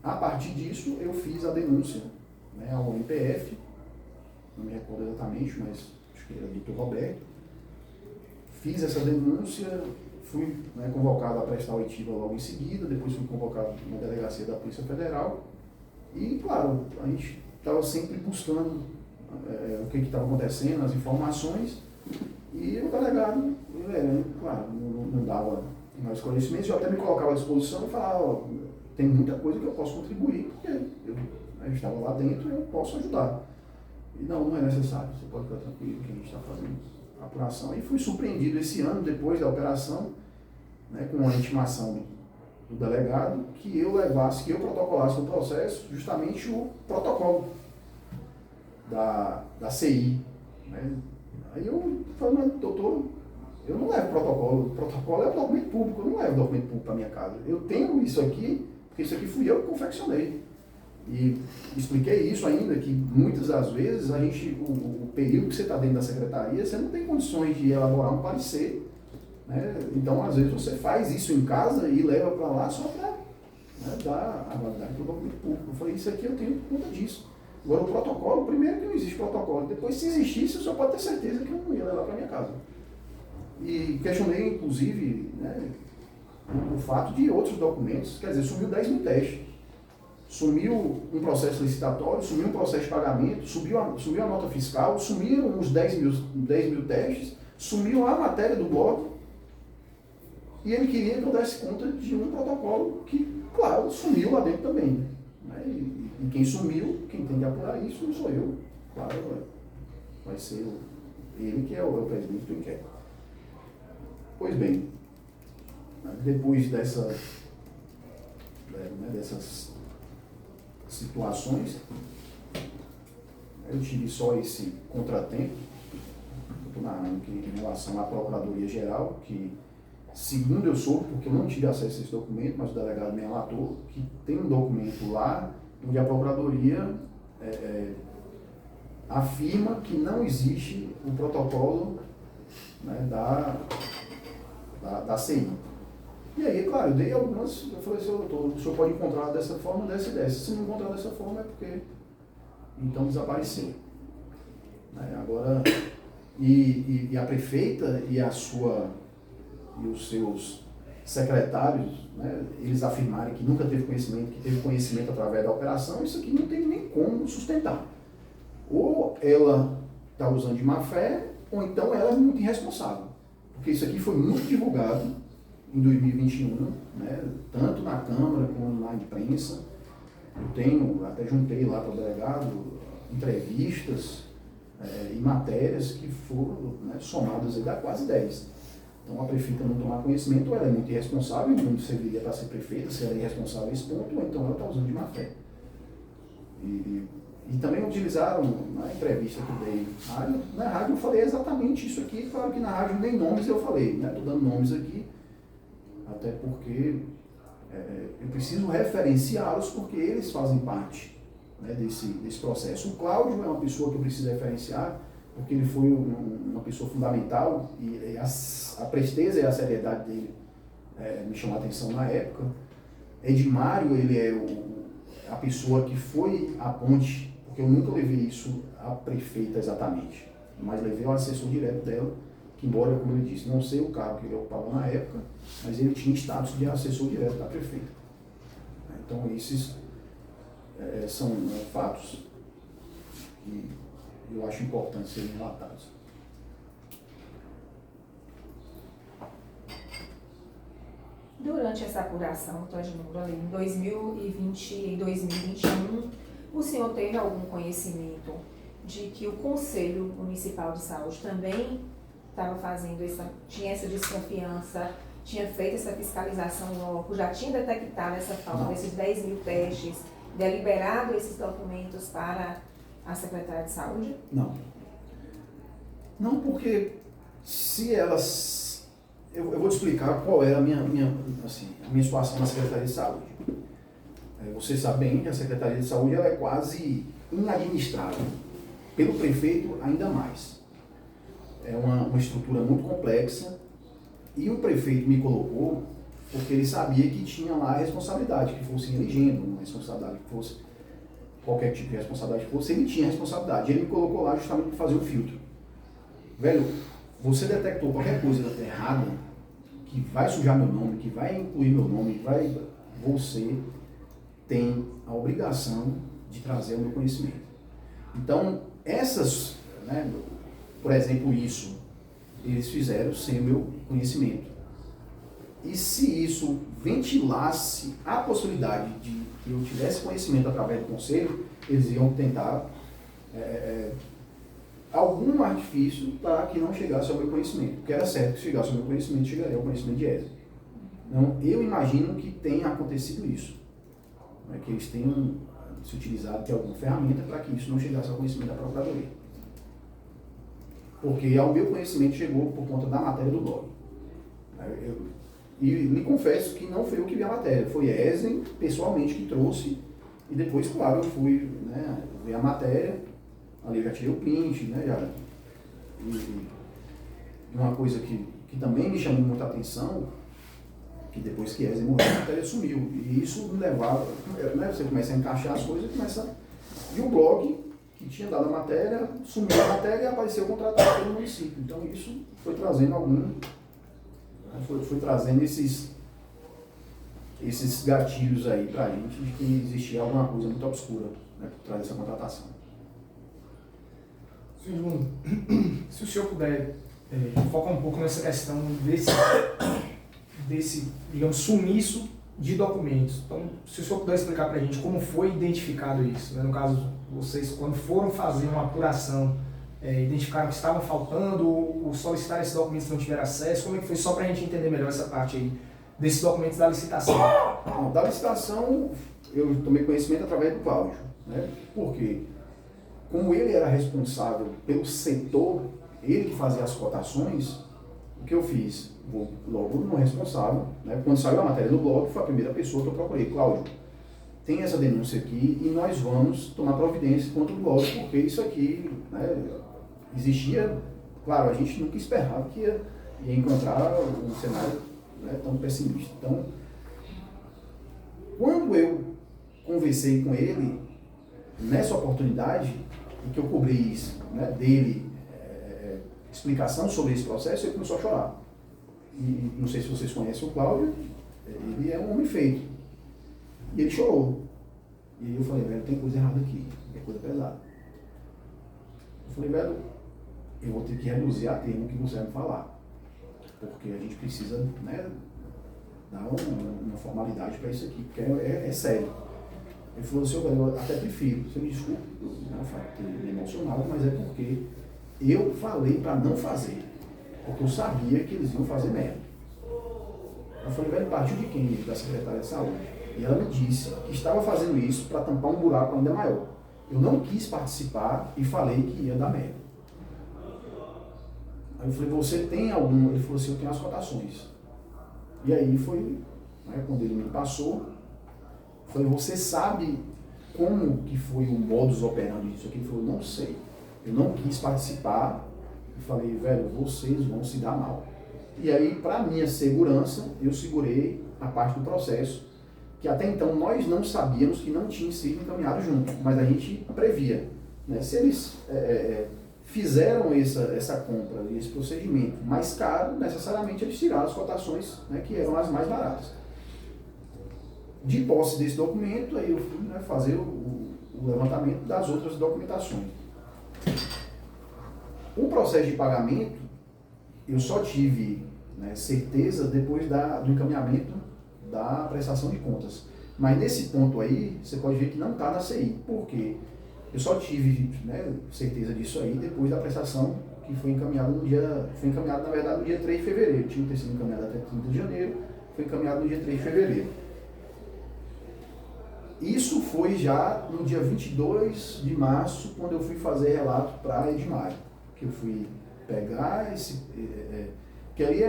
a partir disso, eu fiz a denúncia, né, ao MPF, não me recordo exatamente, mas acho que era o Dr. Roberto. Fiz essa denúncia, fui, né, convocado a prestar oitiva logo em seguida, depois fui convocado na delegacia da Polícia Federal. E, claro, a gente estava sempre buscando o que estava acontecendo, as informações, e o delegado, claro, não dava mais conhecimento, eu até me colocava à disposição e falava, tem muita coisa que eu posso contribuir, porque eu estava lá dentro e eu posso ajudar. E não é necessário, você pode ficar tranquilo que a gente está fazendo a apuração. E fui surpreendido esse ano, depois da operação, né, com a intimação do delegado, que eu protocolasse no processo justamente o protocolo da CI. Né? Aí eu falei, mas doutor, eu não levo protocolo, o protocolo é um documento público, eu não levo documento público para minha casa. Eu tenho isso aqui, porque isso aqui fui eu que confeccionei. E expliquei isso ainda, que muitas das vezes o período que você está dentro da secretaria, você não tem condições de elaborar um parecer. Né? Então, às vezes, você faz isso em casa e leva para lá só para, né, dar a validade para o documento público. Eu falei, isso aqui eu tenho por conta disso. Agora, o protocolo, primeiro que não existe protocolo, depois, se existisse, eu só pode ter certeza que eu não ia levar para minha casa. E questionei, inclusive, né, o fato de outros documentos, quer dizer, sumiu 10 mil testes. Sumiu um processo licitatório, sumiu um processo de pagamento, sumiu a nota fiscal, sumiram os 10 mil testes, sumiu a matéria do blog. E ele queria que eu desse conta de um protocolo que, claro, sumiu lá dentro também. Né? E quem sumiu, quem tem que apurar isso, não sou eu. Claro, vai ser ele que é o presidente do inquérito. Pois bem, depois dessas situações, eu tive só esse contratempo, estou narrando que em relação à Procuradoria-Geral, que, segundo eu soube, porque eu não tive acesso a esse documento, mas o delegado me relatou, que tem um documento lá onde a Procuradoria afirma que não existe o protocolo, né, da CI. E aí, claro, eu dei algumas, eu falei assim, doutor, o senhor pode encontrar dessa forma, dessa e dessa. Se não encontrar dessa forma é porque então desapareceu. Agora, e a prefeita e os seus secretários, né, eles afirmarem que nunca teve conhecimento, que teve conhecimento através da operação, isso aqui não tem nem como sustentar. Ou ela está usando de má fé, ou então ela é muito irresponsável. Porque isso aqui foi muito divulgado em 2021, né, tanto na Câmara como na imprensa. Eu até juntei lá para o delegado entrevistas e matérias que foram, né, somadas aí dá quase 10. Então a prefeita não tomar conhecimento, ou ela é muito irresponsável, não serviria para ser prefeita, se ela é irresponsável a esse ponto, ou então ela está usando de má fé. E também utilizaram, na entrevista que eu dei na rádio, eu falei exatamente isso aqui. Claro que na rádio nem nomes eu falei, né? Estou dando nomes aqui, até porque eu preciso referenciá-los, porque eles fazem parte, né, desse processo. O Cláudio é uma pessoa que eu preciso referenciar, porque ele foi uma pessoa fundamental, e a presteza e a seriedade dele me chamou a atenção na época. Edmário, ele é a pessoa que foi a ponte, porque eu nunca levei isso à prefeita exatamente, mas levei ao assessor direto dela, que embora, como ele disse, não sei o cargo que ele ocupava na época, mas ele tinha status de assessor direto da prefeita. Então, esses são fatos que eu acho importante serem relatados. Durante essa apuração, ali, em 2020 e 2021, o senhor teve algum conhecimento de que o Conselho Municipal de Saúde também estava fazendo tinha essa desconfiança, tinha feito essa fiscalização logo, já tinha detectado essa falta desses 10 mil testes, deliberado esses documentos para a Secretaria de Saúde? Não. Não, porque se elas... Eu vou te explicar qual era a minha situação na Secretaria de Saúde. Você sabe bem que a Secretaria de Saúde ela é quase inadministrável. Pelo prefeito, ainda mais. É uma estrutura muito complexa e o prefeito me colocou porque ele sabia que tinha lá a responsabilidade, que fosse elegendo, uma responsabilidade que fosse, qualquer tipo de responsabilidade que fosse, ele tinha responsabilidade. Ele me colocou lá justamente para fazer o filtro. Velho, você detectou qualquer coisa errada, que vai sujar meu nome, que vai incluir meu nome, você tem a obrigação de trazer o meu conhecimento. Então, por exemplo, isso, eles fizeram sem o meu conhecimento. E se isso ventilasse a possibilidade de que eu tivesse conhecimento através do conselho, eles iam tentar algum artifício para que não chegasse ao meu conhecimento. Porque era certo que chegasse ao meu conhecimento, chegaria ao conhecimento de ESA. Então, eu imagino que tenha acontecido isso. Que eles tenham se utilizado de alguma ferramenta para que isso não chegasse ao conhecimento da Procuradoria. Porque ao meu conhecimento chegou por conta da matéria do blog. E lhe confesso que não foi eu que vi a matéria, foi Esen, pessoalmente, que trouxe. E depois, claro, eu fui ver a matéria, ali eu já tirei o print, e uma coisa que também me chamou muita atenção, que depois que Esen morreu, a matéria sumiu. E isso me levava, você começa a encaixar as coisas, e o blog que tinha dado a matéria, sumiu a matéria e apareceu contratado pelo município. Então isso foi trazendo foi trazendo esses gatilhos aí pra gente de que existia alguma coisa muito obscura por trás dessa contratação. Senhor Bruno, se o senhor puder focar um pouco nessa questão desse, digamos, sumiço de documentos. Então, se o senhor puder explicar para a gente como foi identificado isso, né? No caso, vocês, quando foram fazer uma apuração, identificaram que estavam faltando, ou solicitaram esses documentos que não tiveram acesso, como é que foi, só para a gente entender melhor essa parte aí, desses documentos da licitação? Bom, da licitação, eu tomei conhecimento através do Cláudio, Por quê? Como ele era responsável pelo setor, ele que fazia as cotações, o que eu fiz? Vou logo no responsável, Quando saiu a matéria no blog, foi a primeira pessoa que eu procurei. Cláudio, tem essa denúncia aqui e nós vamos tomar providência contra o blog, porque isso aqui existia, claro, a gente nunca esperava que ia encontrar um cenário tão pessimista. Então, quando eu conversei com ele, nessa oportunidade, em que eu cobri isso, dele, explicação sobre esse processo, ele começou a chorar. E não sei se vocês conhecem o Cláudio, ele é um homem feito. E ele chorou. E eu falei, velho, tem coisa errada aqui, é coisa pesada. Eu falei, velho, eu vou ter que reduzir a termo que você vai me falar. Porque a gente precisa dar uma formalidade para isso aqui, porque é sério. Ele falou assim, velho, eu até prefiro, você me desculpe, eu ter me emocionado, mas é porque eu falei para não fazer. Porque eu sabia que eles iam fazer merda. Eu falei, velho, partiu de quem? Da secretária de saúde. E ela me disse que estava fazendo isso para tampar um buraco ainda maior. Eu não quis participar e falei que ia dar merda. Aí eu falei, você tem algum? Ele falou assim, eu tenho as cotações. E aí foi, quando ele me passou, eu falei, você sabe como que foi o modus operandi disso aqui? Ele falou, não sei. Eu não quis participar. E falei, velho, vocês vão se dar mal. E aí, para minha segurança, eu segurei a parte do processo, que até então nós não sabíamos que não tinha sido encaminhado junto, mas a gente previa. Se eles fizeram essa compra e esse procedimento mais caro, necessariamente eles tiraram as cotações, né, que eram as mais baratas. De posse desse documento, aí eu fui, né, fazer o levantamento das outras documentações. O processo de pagamento, eu só tive, né, certeza depois do encaminhamento da prestação de contas. Mas nesse ponto aí, você pode ver que não está na CI. Por quê? Eu só tive, né, certeza disso aí depois da prestação que foi encaminhada na verdade, no dia 3 de fevereiro. Tinha que ter sido encaminhado até 30 de janeiro, foi encaminhado no dia 3 de fevereiro. Isso foi já no dia 22 de março, quando eu fui fazer relato para a Edmar, que eu fui pegar esse... que aí,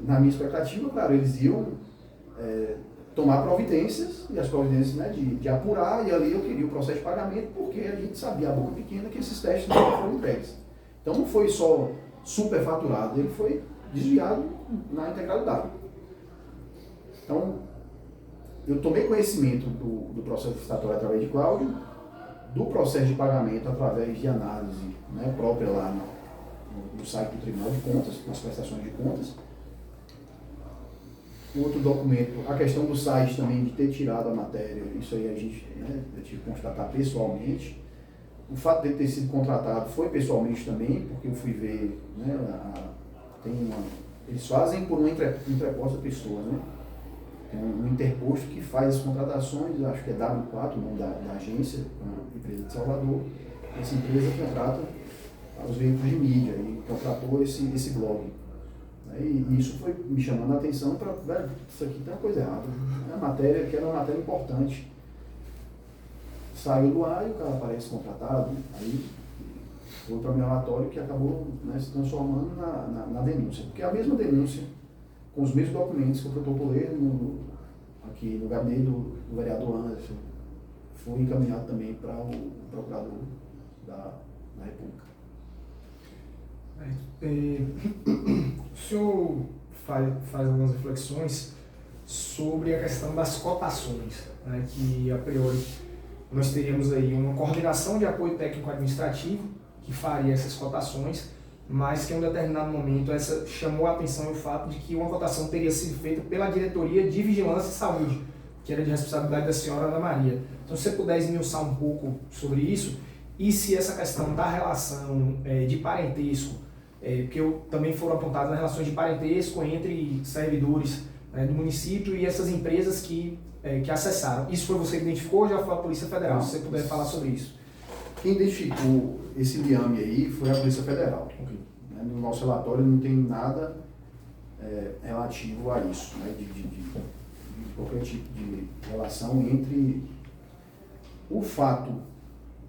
na minha expectativa, claro, eles iam tomar providências, e as providências, né, de apurar, e ali eu queria o processo de pagamento, porque a gente sabia, a boca pequena, que esses testes não foram entregues. Então não foi só superfaturado, ele foi desviado na integralidade. Então, eu tomei conhecimento do processo licitatório através de Cláudio, do processo de pagamento através de análise, né, própria lá no site do Tribunal de Contas, nas prestações de contas. O outro documento, a questão do site também, de ter tirado a matéria, isso aí a gente, né, eu tive que constatar pessoalmente. O fato de ele ter sido contratado foi pessoalmente também, porque eu fui ver, né, eles fazem por uma interposta pessoa, né? Tem um interposto que faz as contratações, acho que é W4, o nome da agência, uma empresa de Salvador. Essa empresa contrata os veículos de mídia e contratou esse blog. E isso foi me chamando a atenção para, velho, isso aqui tem uma coisa errada. A matéria, que era uma matéria importante, saiu do ar e o cara aparece contratado, aí foi para o meu relatório que acabou, né, se transformando na denúncia. Porque a mesma denúncia, com os mesmos documentos que eu protocolei aqui no gabinete do vereador Anderson, foi encaminhado também para o procurador da República. O senhor faz algumas reflexões sobre a questão das cotações, né, que a priori nós teríamos aí uma coordenação de apoio técnico-administrativo que faria essas cotações, mas que em um determinado momento essa chamou a atenção o fato de que uma cotação teria sido feita pela Diretoria de Vigilância e Saúde, que era de responsabilidade da senhora Ana Maria. Então, se você puder esmiuçar um pouco sobre isso, e se essa questão da relação de parentesco, porque também foram apontadas as relações de parentesco entre servidores, né, do município e essas empresas que acessaram. Isso foi você que identificou ou já foi a Polícia Federal? Se você puder falar sobre isso. Quem identificou esse liame aí foi a Polícia Federal. Okay. No nosso relatório não tem nada relativo a isso, né, de qualquer tipo de relação entre o fato,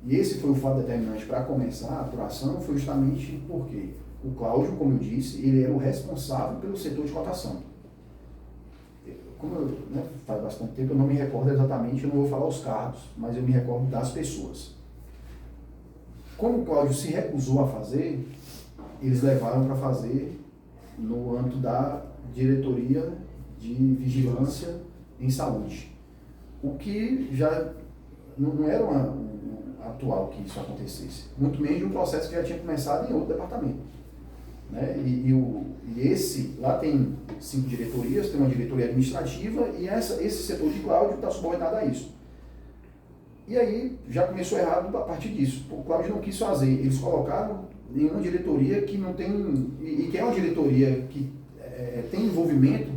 e esse foi o fato determinante para começar a apuração, foi justamente porque o Cláudio, como eu disse, ele era o responsável pelo setor de cotação. Como faz bastante tempo, eu não me recordo exatamente, eu não vou falar os cargos, mas eu me recordo das pessoas. Como o Cláudio se recusou a fazer, eles levaram para fazer no âmbito da Diretoria de Vigilância em Saúde. O que já não era atual que isso acontecesse, muito menos de um processo que já tinha começado em outro departamento. Né? E esse, lá tem 5 diretorias, tem uma diretoria administrativa e esse setor de Cláudio está subordinado a isso. E aí já começou errado a partir disso. O Cláudio não quis fazer, eles colocaram em uma diretoria que não tem, e que é uma diretoria que tem envolvimento,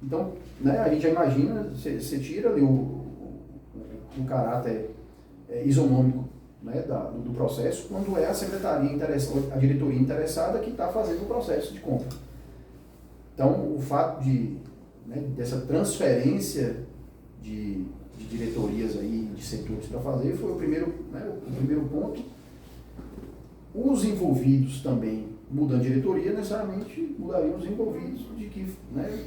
então, né, a gente já imagina, você tira ali o caráter isonômico, né, do processo, quando é a secretaria interessada, a diretoria interessada que está fazendo o processo de compra. Então, o fato dessa transferência de diretorias aí, de setores para fazer, foi o primeiro ponto. Os envolvidos também, mudando de diretoria, necessariamente mudariam os envolvidos, de que, né,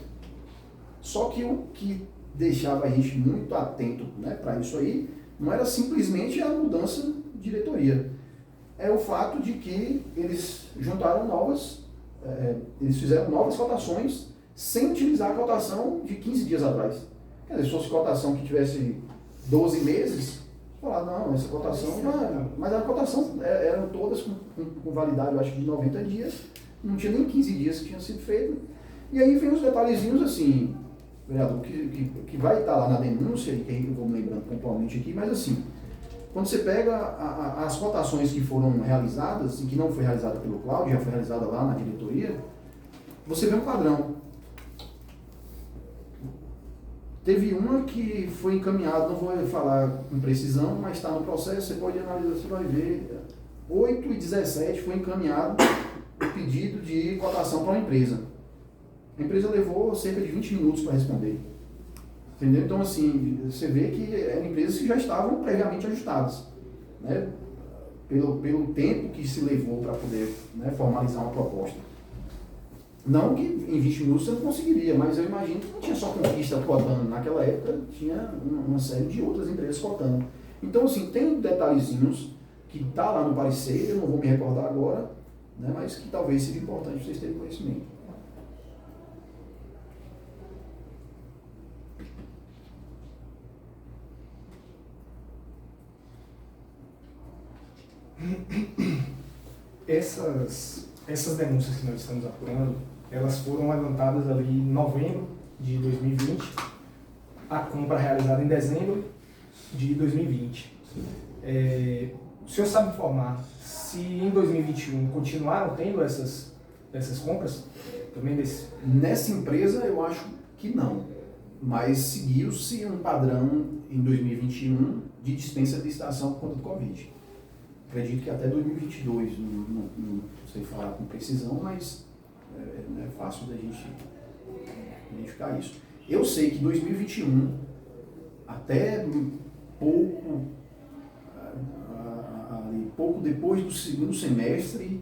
só que o que deixava a gente muito atento, né, para isso aí, não era simplesmente a mudança de diretoria. É o fato de que eles juntaram eles fizeram novas cotações sem utilizar a cotação de 15 dias atrás. Quer dizer, se fosse cotação que tivesse 12 meses, Falar, não, essa cotação, mas a cotação eram todas com validade, eu acho que de 90 dias, não tinha nem 15 dias que tinha sido feito. E aí vem os detalhezinhos assim, vereador, que vai estar lá na denúncia, e que eu vou me lembrando pontualmente aqui, mas assim, quando você pega as cotações que foram realizadas, e que não foi realizada pelo Cláudio, já foi realizada lá na diretoria, você vê um padrão. Teve uma que foi encaminhada, não vou falar com precisão, mas está no processo, você pode analisar, você vai ver. 8/17 foi encaminhado o pedido de cotação para uma empresa. A empresa levou cerca de 20 minutos para responder. Entendeu? Então, assim, você vê que eram empresas que já estavam previamente ajustadas, né? Pelo tempo que se levou para poder, né, formalizar uma proposta. Não que em 20 minutos você não conseguiria, mas eu imagino que não tinha só Conquista cotando. Naquela época tinha uma série de outras empresas cotando. Então, assim, tem detalhezinhos que está lá no parecer, eu não vou me recordar agora, né, mas que talvez seja importante vocês terem conhecimento. Essas denúncias que nós estamos apurando, elas foram levantadas ali em novembro de 2020, a compra realizada em dezembro de 2020. O senhor sabe informar se em 2021 continuaram tendo essas compras? Também Nessa empresa eu acho que não, mas seguiu-se um padrão em 2021 de dispensa de licitação por conta do Covid. Acredito que até 2022, não sei falar com precisão, mas não é fácil da gente identificar isso. Eu sei que 2021, até pouco depois do segundo semestre,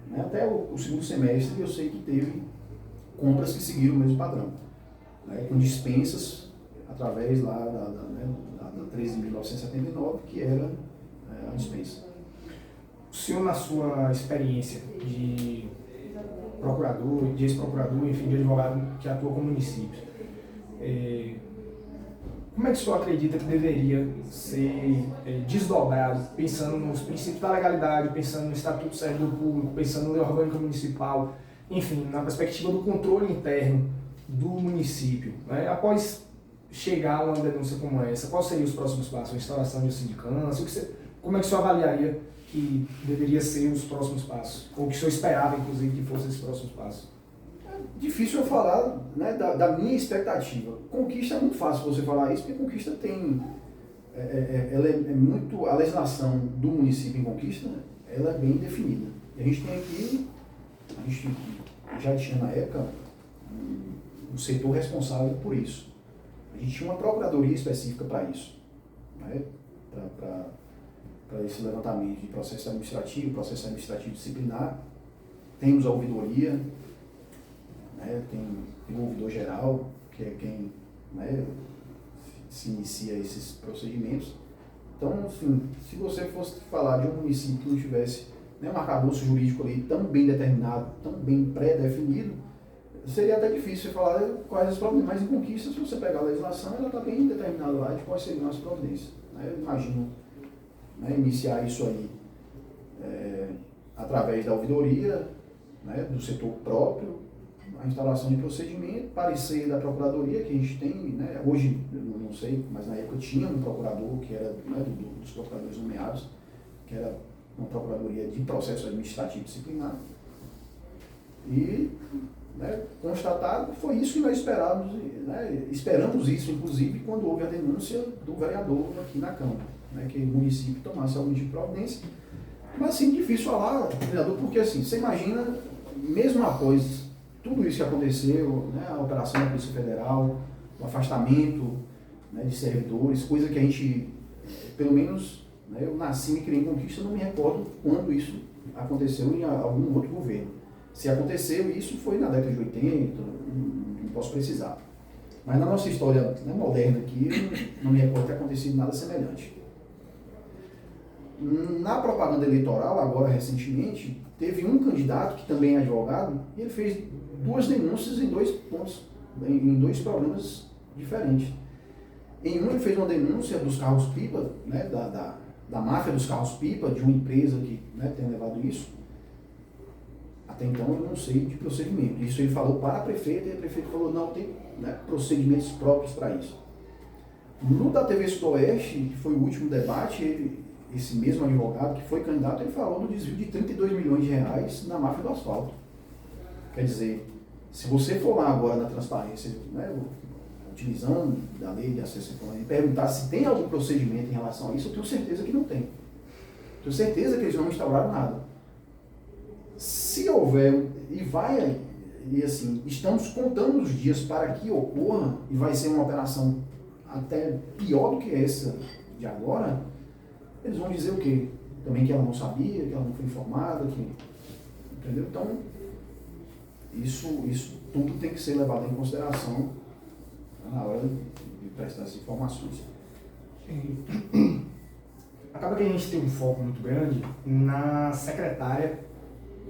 né, até o segundo semestre, eu sei que teve compras que seguiram o mesmo padrão, né, com dispensas através lá da 13.979, que era a dispensa. O senhor, na sua experiência de procurador, de ex-procurador, enfim, de advogado que atua com municípios, como é que o senhor acredita que deveria ser desdobrado, pensando nos princípios da legalidade, pensando no Estatuto do Servidor Público, pensando na orgânica municipal, enfim, na perspectiva do controle interno do município, né? Após chegar a uma denúncia como essa, quais seriam os próximos passos? A instalação de sindicância? Como é que o senhor avaliaria que deveria ser os próximos passos? Ou que o senhor esperava, inclusive, que fossem esses próximos passos? Difícil eu falar, né, da minha expectativa. Conquista é muito fácil você falar isso, porque Conquista tem... ela é muito... A legislação do município em Conquista, ela é bem definida. E a gente tem aqui, a gente já tinha na época um setor responsável por isso. A gente tinha uma procuradoria específica para isso, né, para esse levantamento de processo administrativo disciplinar. Temos a ouvidoria, né, tem o ouvidor geral, que é quem, né, se inicia esses procedimentos. Então, assim, se você fosse falar de um município que não tivesse, né, um arcabouço jurídico ali tão bem determinado, tão bem pré-definido, seria até difícil falar quais os problemas. Mas em Conquista, se você pegar a legislação, ela está bem determinada lá de quais seriam as providências. Né? Eu imagino, né, iniciar isso aí através da ouvidoria, né, do setor próprio, a instalação de procedimento, parecer da procuradoria, que a gente tem, né, hoje, eu não sei, mas na época tinha um procurador, que era, né, dos procuradores nomeados, que era uma procuradoria de processo administrativo disciplinar. E, né, constatado, foi isso que nós esperávamos, né, esperamos isso, inclusive, quando houve a denúncia do vereador aqui na Câmara, né, que o município tomasse algum tipo de providência. Mas, assim, difícil falar, vereador, porque, assim, você imagina, mesmo após tudo isso que aconteceu, né, a operação da Polícia Federal, o afastamento, né, de servidores, coisa que a gente, pelo menos, né, eu nasci e me criei em Conquista, não me recordo quando isso aconteceu em algum outro governo. Se aconteceu, isso foi na década de 80, não posso precisar. Mas na nossa história, né, moderna aqui, não me recordo ter acontecido nada semelhante. Na propaganda eleitoral, agora recentemente, teve um candidato que também é advogado e ele fez 2 denúncias em 2 pontos, em 2 problemas diferentes. Em um ele fez uma denúncia dos carros-pipa, né, da máfia dos carros-pipa, de uma empresa que, né, tem levado isso. Até então eu não sei de procedimento. Isso ele falou para a prefeita e a prefeita falou, não, tem, né, procedimentos próprios para isso. No da TV Sudoeste, que foi o último debate, esse mesmo advogado que foi candidato, ele falou do desvio de 32 milhões de reais na máfia do asfalto. Quer dizer, se você for lá agora na transparência, né, utilizando a lei de acesso à informação, e perguntar se tem algum procedimento em relação a isso, eu tenho certeza que não tem. Tenho certeza que eles não instauraram nada. Se houver, e assim, estamos contando os dias para que ocorra, e vai ser uma operação até pior do que essa de agora, eles vão dizer o quê? Também que ela não sabia, que ela não foi informada, entendeu? Então, isso tudo tem que ser levado em consideração na hora de prestar essas informações. Acaba que a gente tem um foco muito grande na secretária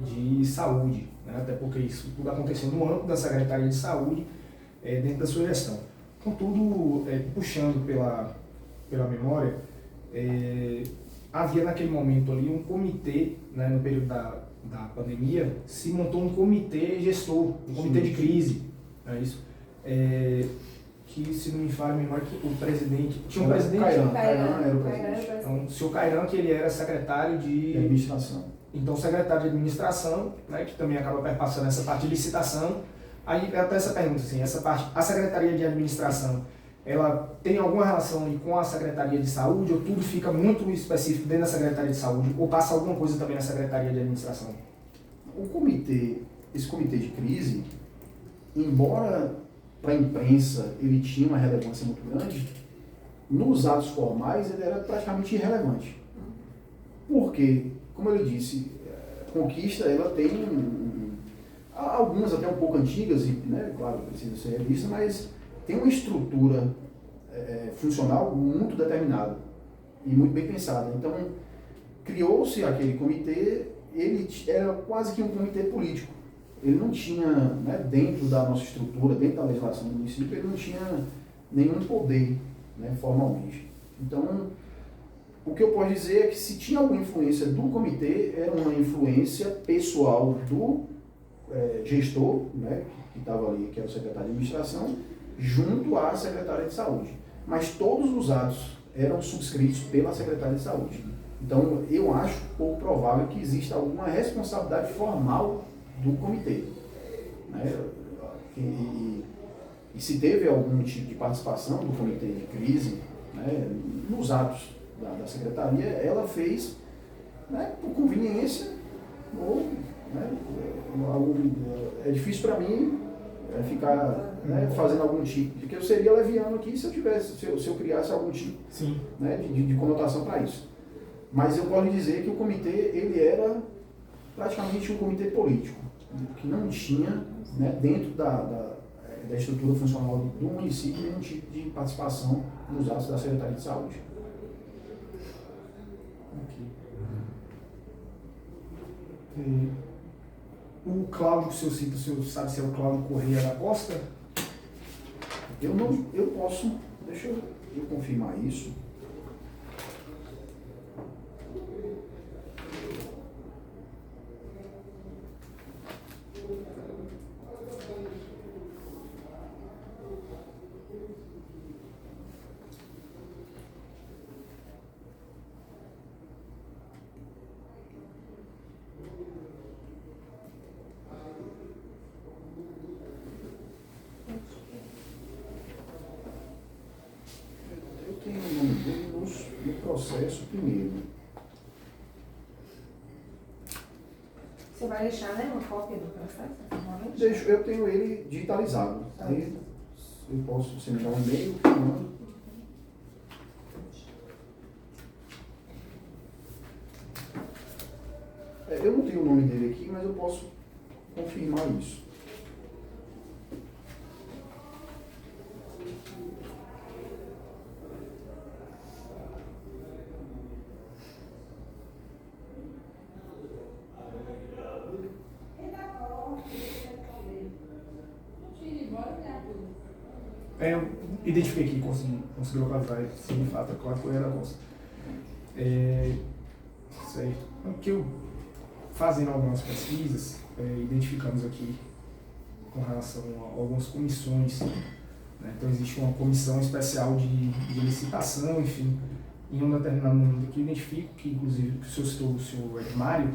de saúde, né? Até porque isso tudo aconteceu no âmbito da Secretaria de Saúde, dentro da sua gestão. Contudo, puxando pela memória, havia naquele momento ali um comitê, né, no período da pandemia, se montou um comitê gestor, um comitê de crise, é isso? Que, se não me falha a memória, que o presidente... Tinha um presidente... Cairan era o presidente. Então, o senhor Cairan, que ele era secretário de administração. Então, secretário de administração, né, que também acaba perpassando essa parte de licitação. Aí, até essa pergunta, assim, essa parte, a Secretaria de Administração, ela tem alguma relação ali com a Secretaria de Saúde, ou tudo fica muito específico dentro da Secretaria de Saúde, ou passa alguma coisa também na Secretaria de Administração? Esse comitê de crise, embora para a imprensa ele tinha uma relevância muito grande, nos atos formais ele era praticamente irrelevante. Por quê? Como eu disse, a Conquista ela tem algumas até um pouco antigas, e, né, claro, precisa ser revista, mas tem uma estrutura funcional muito determinada e muito bem pensada. Então, criou-se aquele comitê, ele era quase que um comitê político. Ele não tinha, né, dentro da nossa estrutura, dentro da legislação do município, ele não tinha nenhum poder, né, formalmente. Então, o que eu posso dizer é que se tinha alguma influência do comitê, era uma influência pessoal do gestor, né, que estava ali, que era o secretário de administração, junto à secretária de saúde. Mas todos os atos eram subscritos pela secretária de saúde. Então, eu acho pouco provável que exista alguma responsabilidade formal do comitê, né? E se teve algum tipo de participação do comitê de crise, né, nos atos da secretaria, ela fez, né, por conveniência ou, né, é difícil para mim ficar, né, fazendo algum tipo, porque eu seria leviano aqui se eu criasse algum tipo, né, de conotação para isso. Mas eu posso dizer que o comitê ele era praticamente um comitê político, que não tinha, né, dentro da estrutura funcional do município nenhum tipo de participação nos atos da Secretaria de Saúde. O Cláudio que o senhor cita, o senhor sabe se é o Cláudio Correia da Costa? Eu posso, deixa eu confirmar isso. Tem o nome dele no processo primeiro. Você vai deixar, né, uma cópia do processo? Normalmente? Eu tenho ele digitalizado. Aí eu posso, você me dá um e-mail, eu mando. Eu não tenho o nome dele aqui, mas eu posso confirmar isso. identifiquei aqui, consegui localizar, sim, de fato, é Cláudio Correia da Costa. Certo. Porque eu, fazendo algumas pesquisas, identificamos aqui com relação a algumas comissões, né? Então existe uma comissão especial de licitação, enfim, em um determinado momento aqui eu identifico que, inclusive, o senhor citou o senhor Mário,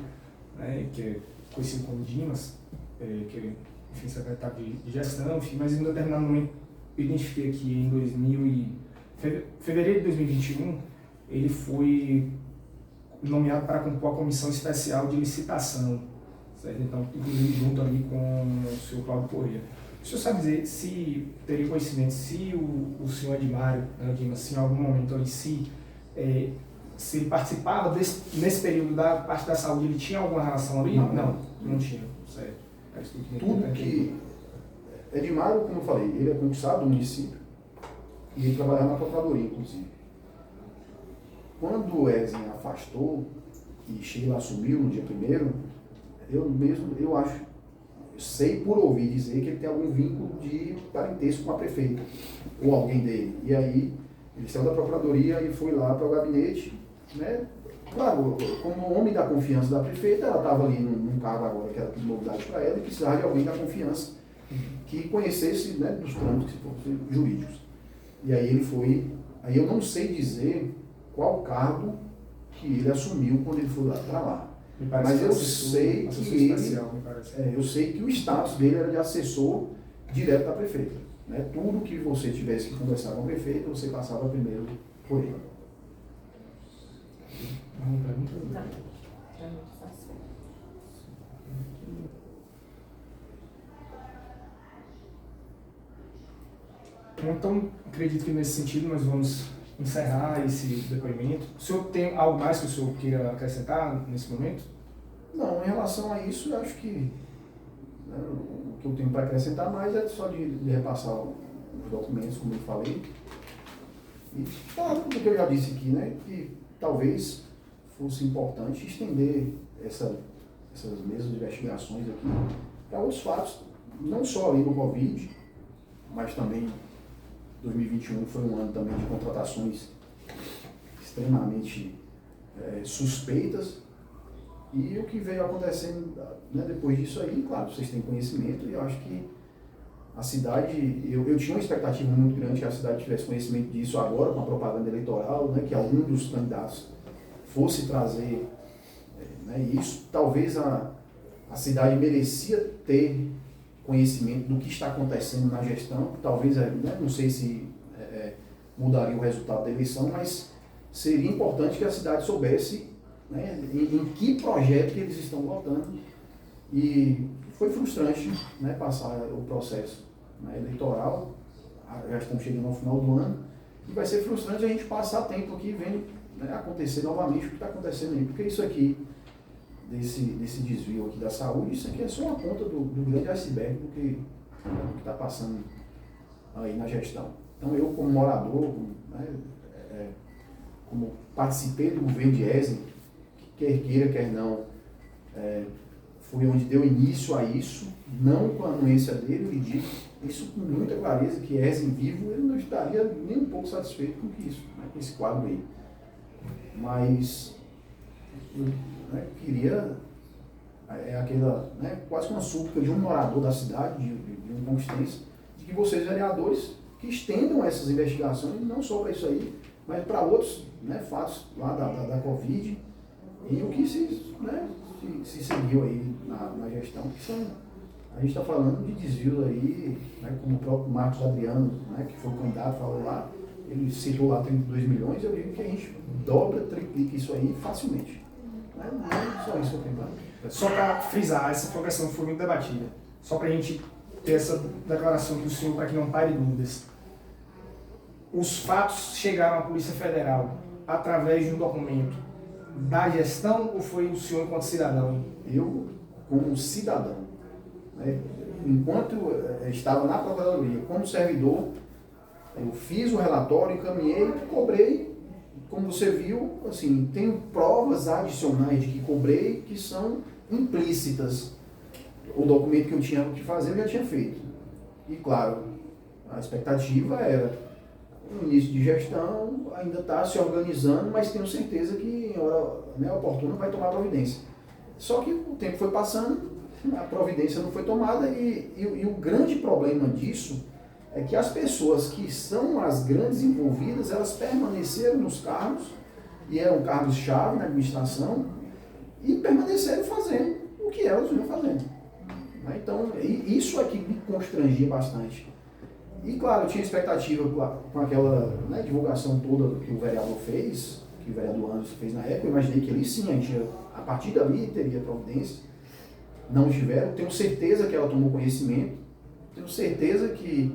né, que é conhecido como Dimas, que é, enfim, secretário de gestão, enfim, mas em um determinado momento eu identifiquei aqui em fevereiro de 2021, ele foi nomeado para compor a comissão especial de licitação, certo? Então, inclusive junto ali com o senhor Cláudio Correia. O senhor sabe dizer se teria conhecimento, se o senhor Edmário, Dimas, se em algum momento ali, se ele participava nesse período da parte da saúde, ele tinha alguma relação ali? Não tinha, certo. Tudo que... Edmário, como eu falei, ele é concursado do município e ele trabalhava na Procuradoria, inclusive. Quando o Ezen afastou e Sheila assumiu no dia 1º, eu sei por ouvir dizer que ele tem algum vínculo de parentesco com a prefeita ou alguém dele. E aí ele saiu da Procuradoria e foi lá para o gabinete, né? Claro, como homem da confiança da prefeita, ela estava ali num cargo agora que era de novidade para ela e precisava de alguém da confiança que conhecesse, né, dos trâmites jurídicos. E aí ele foi, aí eu não sei dizer qual cargo que ele assumiu quando ele foi lá para lá. Mas eu sei que eu sei que o status dele era de assessor direto da prefeita. Né? Tudo que você tivesse que conversar com a prefeita, você passava primeiro por ele. Tá. É muito fácil. Então, acredito que nesse sentido nós vamos encerrar esse depoimento. O senhor tem algo mais que o senhor queira acrescentar nesse momento? Não, em relação a isso, eu acho que, né, o que eu tenho para acrescentar mais é só de repassar os documentos, como eu falei. E falar do que eu já disse aqui, né, que talvez fosse importante estender essas mesmas investigações aqui para outros fatos, não só ali no Covid, mas também 2021 foi um ano também de contratações extremamente suspeitas. E o que veio acontecendo, né, depois disso aí, claro, vocês têm conhecimento e eu acho que a cidade, eu tinha uma expectativa muito grande que a cidade tivesse conhecimento disso agora com a propaganda eleitoral, né, que algum dos candidatos fosse trazer, né, isso. Talvez a cidade merecia ter conhecimento do que está acontecendo na gestão, talvez, né, não sei se mudaria o resultado da eleição, mas seria importante que a cidade soubesse, né, em que projeto que eles estão votando. E foi frustrante, né, passar o processo, né, eleitoral, já estamos chegando ao final do ano, e vai ser frustrante a gente passar tempo aqui vendo, né, acontecer novamente o que está acontecendo aí, porque isso aqui, desse desvio aqui da saúde, isso aqui é só uma ponta do grande iceberg do que está passando aí na gestão. Então eu, como morador, né, como participei do governo de Ezen, quer queira, quer não, foi onde deu início a isso, não com a anuência dele, eu digo isso com muita clareza, que Ezen vivo, ele não estaria nem um pouco satisfeito com isso, né, com esse quadro aí. Mas eu, né, queria, aquela, né, quase uma súplica de um morador da cidade, de um conquistense, de que vocês, vereadores, que estendam essas investigações, não só para isso aí, mas para outros, né, fatos lá da Covid, e o que se seguiu aí na gestão, que são, a gente está falando de desvios aí, né, como o próprio Marcos Adriano, né, que foi o candidato, falou lá, ele citou lá 32 milhões, eu digo que a gente dobra, triplica isso aí facilmente. Não é só isso que eu tenho para... Só para frisar, essa progressão foi muito debatida, só para a gente ter essa declaração do senhor, para que não pare dúvidas. Os fatos chegaram à Polícia Federal através de um documento da gestão ou foi o senhor enquanto cidadão? Eu, como cidadão, né, enquanto eu estava na Procuradoria, como servidor, eu fiz o relatório, encaminhei, cobrei, como você viu, assim, tenho provas adicionais de que cobrei que são implícitas. O documento que eu tinha que fazer eu já tinha feito. E claro, a expectativa era um início de gestão, ainda está se organizando, mas tenho certeza que em hora, né, oportuna vai tomar providência. Só que o tempo foi passando, a providência não foi tomada e o grande problema disso é que as pessoas que são as grandes envolvidas, elas permaneceram nos cargos, e eram cargos-chave na administração, e permaneceram fazendo o que elas vinham fazendo. Então, isso aqui me constrangia bastante. E, claro, eu tinha expectativa com aquela, né, divulgação toda que o vereador fez, que o vereador Anderson fez na época. Eu imaginei que ele sim, a partir dali teria providência. Não tiveram. Tenho certeza que ela tomou conhecimento. Tenho certeza que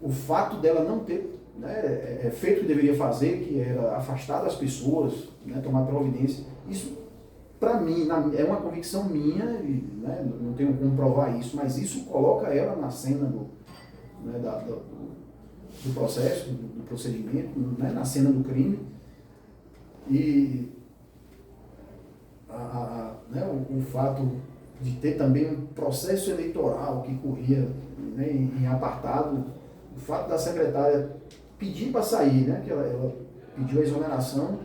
o fato dela não ter, né, feito o que deveria fazer, que era afastar das pessoas, né, tomar providência, isso, para mim, é uma convicção minha, né, não tenho como provar isso, mas isso coloca ela na cena né, do processo, do procedimento, né, na cena do crime. E né, o fato de ter também um processo eleitoral que corria, né, em apartado, o fato da secretária pedir para sair, né, que ela pediu a exoneração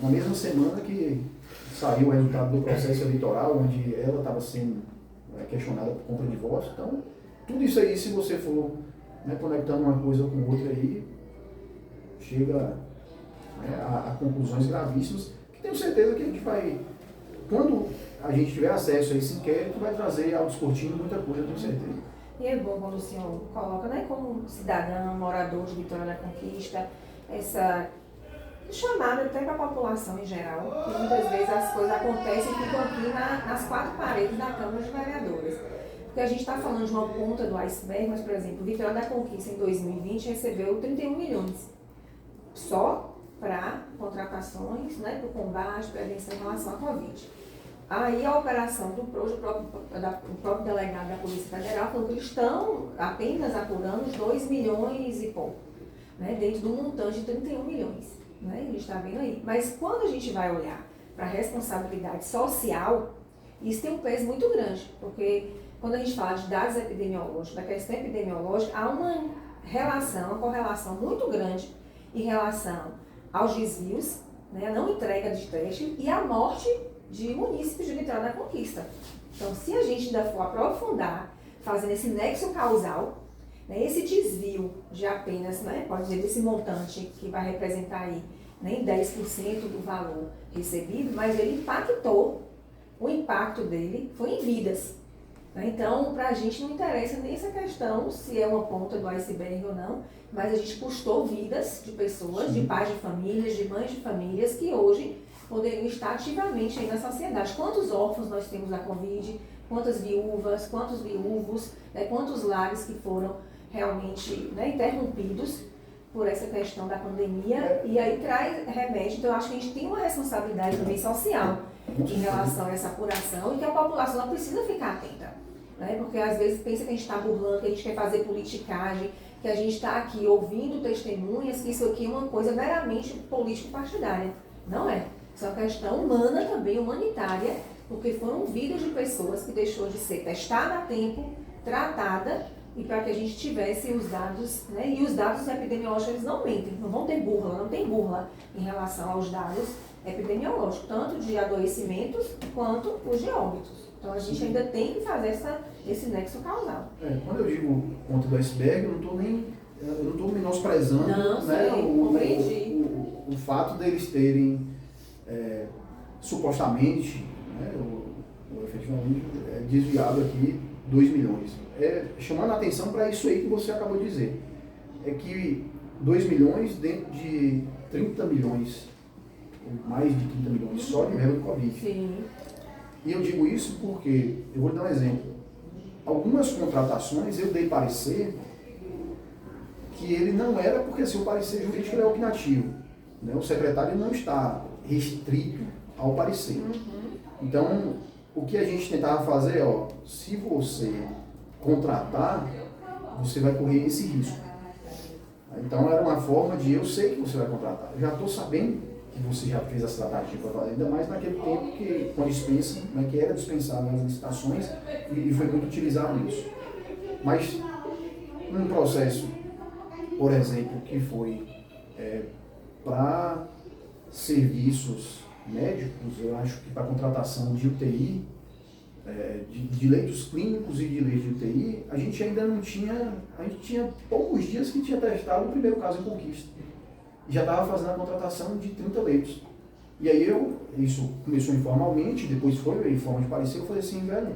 na mesma semana que saiu o resultado do processo eleitoral, onde ela estava sendo questionada por compra de votos. Então, tudo isso aí, se você for, né, conectando uma coisa com outra aí, chega, né, a conclusões gravíssimas, que tenho certeza que a gente vai, quando a gente tiver acesso a esse inquérito, vai trazer ao descortino muita coisa, tenho certeza. E é bom quando o senhor coloca, né, como cidadão, morador de Vitória da Conquista, essa chamada até para a população em geral, que muitas vezes as coisas acontecem e ficam aqui nas quatro paredes da Câmara de Vereadores. Porque a gente está falando de uma ponta do iceberg, mas, por exemplo, Vitória da Conquista em 2020 recebeu 31 milhões só para contratações, né, para o combate, prevenção em relação à Covid. Aí a operação do PROS, o próprio delegado da Polícia Federal, falou que eles estão apenas apurando os 2 milhões e pouco, né, dentro do montante de 31 milhões. Né, a gente está vendo aí. Mas quando a gente vai olhar para a responsabilidade social, isso tem um peso muito grande, porque quando a gente fala de dados epidemiológicos, da questão epidemiológica, há uma relação, uma correlação muito grande em relação aos desvios, né, a não entrega de teste e a morte de munícipes de Vitória da Conquista. Então, se a gente ainda for aprofundar, fazendo esse nexo causal, né, esse desvio de apenas, né, pode dizer, desse montante que vai representar aí, nem 10% do valor recebido, mas ele impactou, o impacto dele foi em vidas. Então, para a gente não interessa nem essa questão se é uma ponta do iceberg ou não, mas a gente custou vidas de pessoas, de pais de famílias, de mães de famílias, que hoje poderiam estar ativamente aí na sociedade. Quantos órfãos nós temos da Covid, quantas viúvas, quantos viúvos, né, quantos lares que foram realmente, né, interrompidos por essa questão da pandemia, e aí traz remédio. Então, eu acho que a gente tem uma responsabilidade também social em relação a essa apuração e que a população não precisa ficar atenta, né? Porque às vezes pensa que a gente está burlando, que a gente quer fazer politicagem, que a gente está aqui ouvindo testemunhas, que isso aqui é uma coisa meramente político-partidária. Não é. Isso é uma questão humana também, humanitária, porque foram vidas de pessoas que deixou de ser testada a tempo, tratada, e para que a gente tivesse os dados, né? E os dados epidemiológicos, eles não mentem, não tem burla em relação aos dados epidemiológicos, tanto de adoecimentos quanto os de óbitos. Então a gente ainda tem que fazer esse nexo causal. Quando eu digo ponta do iceberg, eu não estou menosprezando, não, né, compreendi. o fato deles terem supostamente, né, ou efetivamente desviado aqui 2 milhões. Chamando a atenção para isso aí que você acabou de dizer. É que 2 milhões dentro de 30 milhões, ou mais de 30 milhões, só de verba do Covid. Sim. E eu digo isso porque, eu vou dar um exemplo. Algumas contratações eu dei parecer que ele não era porque seu parecer jurídico é opinativo. Né? O secretário não está restrito ao parecer. Uhum. Então, o que a gente tentava fazer é, se você contratar, você vai correr esse risco. Então, era uma forma de eu sei que você vai contratar. Eu já estou sabendo que você já fez essa tratativa, ainda mais naquele tempo que, com a dispensa, né, que era dispensado nas licitações e foi muito utilizado isso. Mas, num processo por exemplo, que foi para serviços médicos, eu acho que para contratação de UTI, de leitos clínicos e de leitos de UTI, a gente ainda não tinha, a gente tinha poucos dias que tinha testado o primeiro caso em Conquista. E já estava fazendo a contratação de 30 leitos. E aí isso começou informalmente, depois foi em forma de parecer, eu falei assim, velho,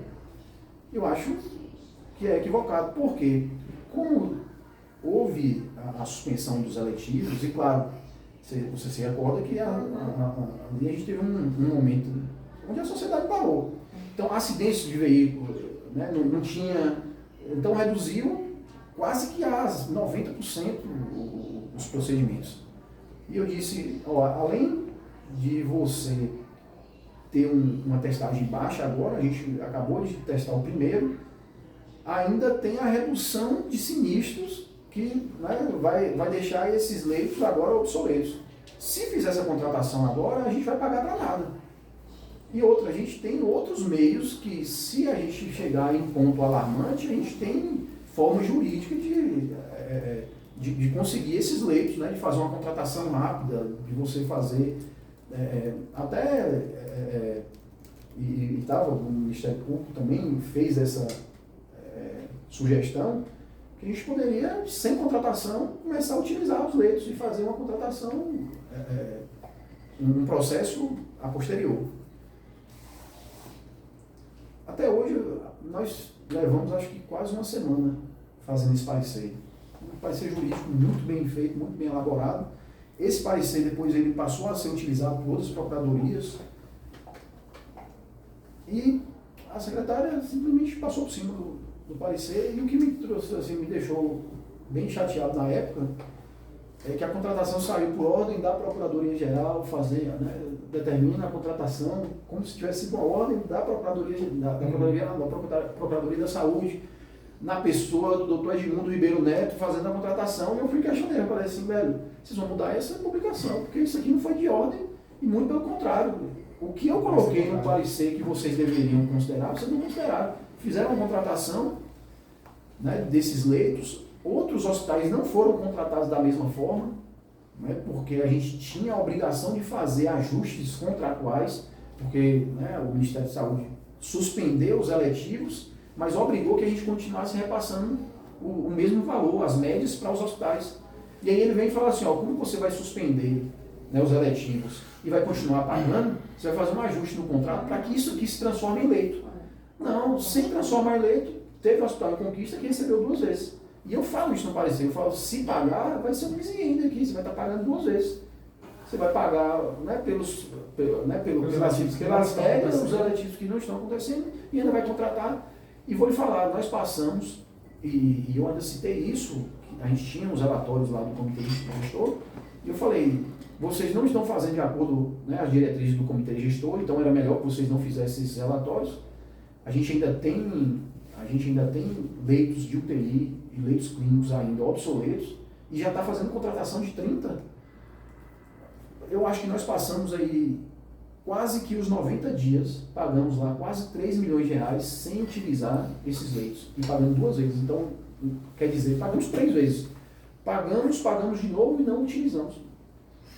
eu acho que é equivocado. Por quê? Como houve a suspensão dos eletivos, e claro, você se recorda que ali a gente teve um momento onde a sociedade parou. Então, acidentes de veículo, né, não tinha. Então, reduziu quase que a 90% os procedimentos. E eu disse, ó, além de você ter uma testagem baixa agora, a gente acabou de testar o primeiro, ainda tem a redução de sinistros que, né, vai deixar esses leitos agora obsoletos. Se fizer essa contratação agora, a gente vai pagar para nada. E outra, a gente tem outros meios que, se a gente chegar em ponto alarmante, a gente tem forma jurídica de conseguir esses leitos, né, de fazer uma contratação rápida, de você fazer o Ministério Público também fez essa sugestão, que a gente poderia, sem contratação, começar a utilizar os leitos e fazer uma contratação, um processo a posterior. Até hoje, nós levamos, acho que quase uma semana fazendo esse parecer. Um parecer jurídico muito bem feito, muito bem elaborado. Esse parecer, depois, ele passou a ser utilizado por outras procuradorias. E a secretária simplesmente passou por cima do parecer. E o que me trouxe, assim, me deixou bem chateado na época, é que a contratação saiu por ordem da Procuradoria-Geral, determina a contratação como se tivesse sido uma ordem da Procuradoria da Saúde, na pessoa do Dr. Edmundo Ribeiro Neto, fazendo a contratação. E eu fui questionando, eu falei assim, velho, vocês vão mudar essa publicação, porque isso aqui não foi de ordem, e muito pelo contrário. O que eu coloquei no parecer que vocês deveriam considerar, vocês não consideraram. Fizeram a contratação, né, desses leitos. Outros hospitais não foram contratados da mesma forma, né, porque a gente tinha a obrigação de fazer ajustes contratuais, porque, né, o Ministério da Saúde suspendeu os eletivos, mas obrigou que a gente continuasse repassando o mesmo valor, as médias, para os hospitais. E aí ele vem e fala assim, ó, como você vai suspender, né, os eletivos e vai continuar pagando, você vai fazer um ajuste no contrato para que isso aqui se transforme em leito. Não, sem transformar em leito, teve o Hospital de Conquista que recebeu 2 vezes. E eu falo isso no parecer, eu falo, se pagar, vai ser um miséria aqui, você vai estar pagando 2 vezes. Você vai pagar, né, pelas férias, os eletivos que não estão acontecendo, e ainda vai contratar. E vou lhe falar, nós passamos, e eu ainda citei isso, a gente tinha os relatórios lá do Comitê Gestor, e eu falei, vocês não estão fazendo de acordo, né, as diretrizes do Comitê Gestor, então era melhor que vocês não fizessem esses relatórios. A gente ainda tem leitos de UTI e leitos clínicos ainda obsoletos, e já está fazendo contratação de 30. Eu acho que nós passamos aí quase que os 90 dias, pagamos lá quase 3 milhões de reais sem utilizar esses leitos, e pagando 2 vezes. Então, quer dizer, pagamos 3 vezes. Pagamos de novo e não utilizamos.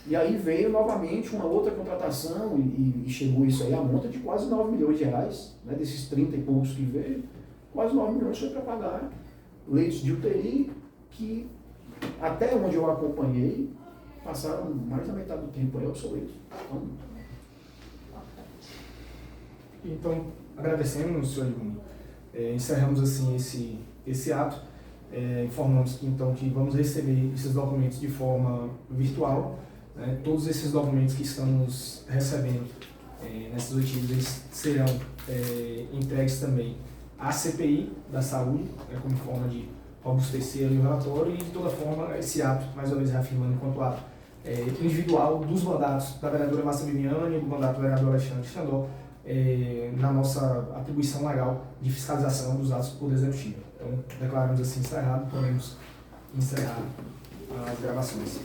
E aí veio novamente uma outra contratação, e chegou isso aí a monta de quase 9 milhões de reais, né, desses 30 e poucos que veio, quase 9 milhões foi para pagar leitos de UTI que, até onde eu acompanhei, passaram mais da metade do tempo aí obsoletos. Então, agradecemos, senhor Edmundo. Encerramos assim esse ato. Informamos que então que vamos receber esses documentos de forma virtual. Né? Todos esses documentos que estamos recebendo nessas oitivas serão entregues também à CPI da saúde, né, como forma de robustecer o relatório, e de toda forma esse ato, mais uma vez reafirmando enquanto ato individual dos mandatos da vereadora Márcia Viviane e do mandato do vereador Alexandre Xandó, na nossa atribuição legal de fiscalização dos atos do Poder Executivo. Então, declaramos assim encerrado, podemos encerrar as gravações.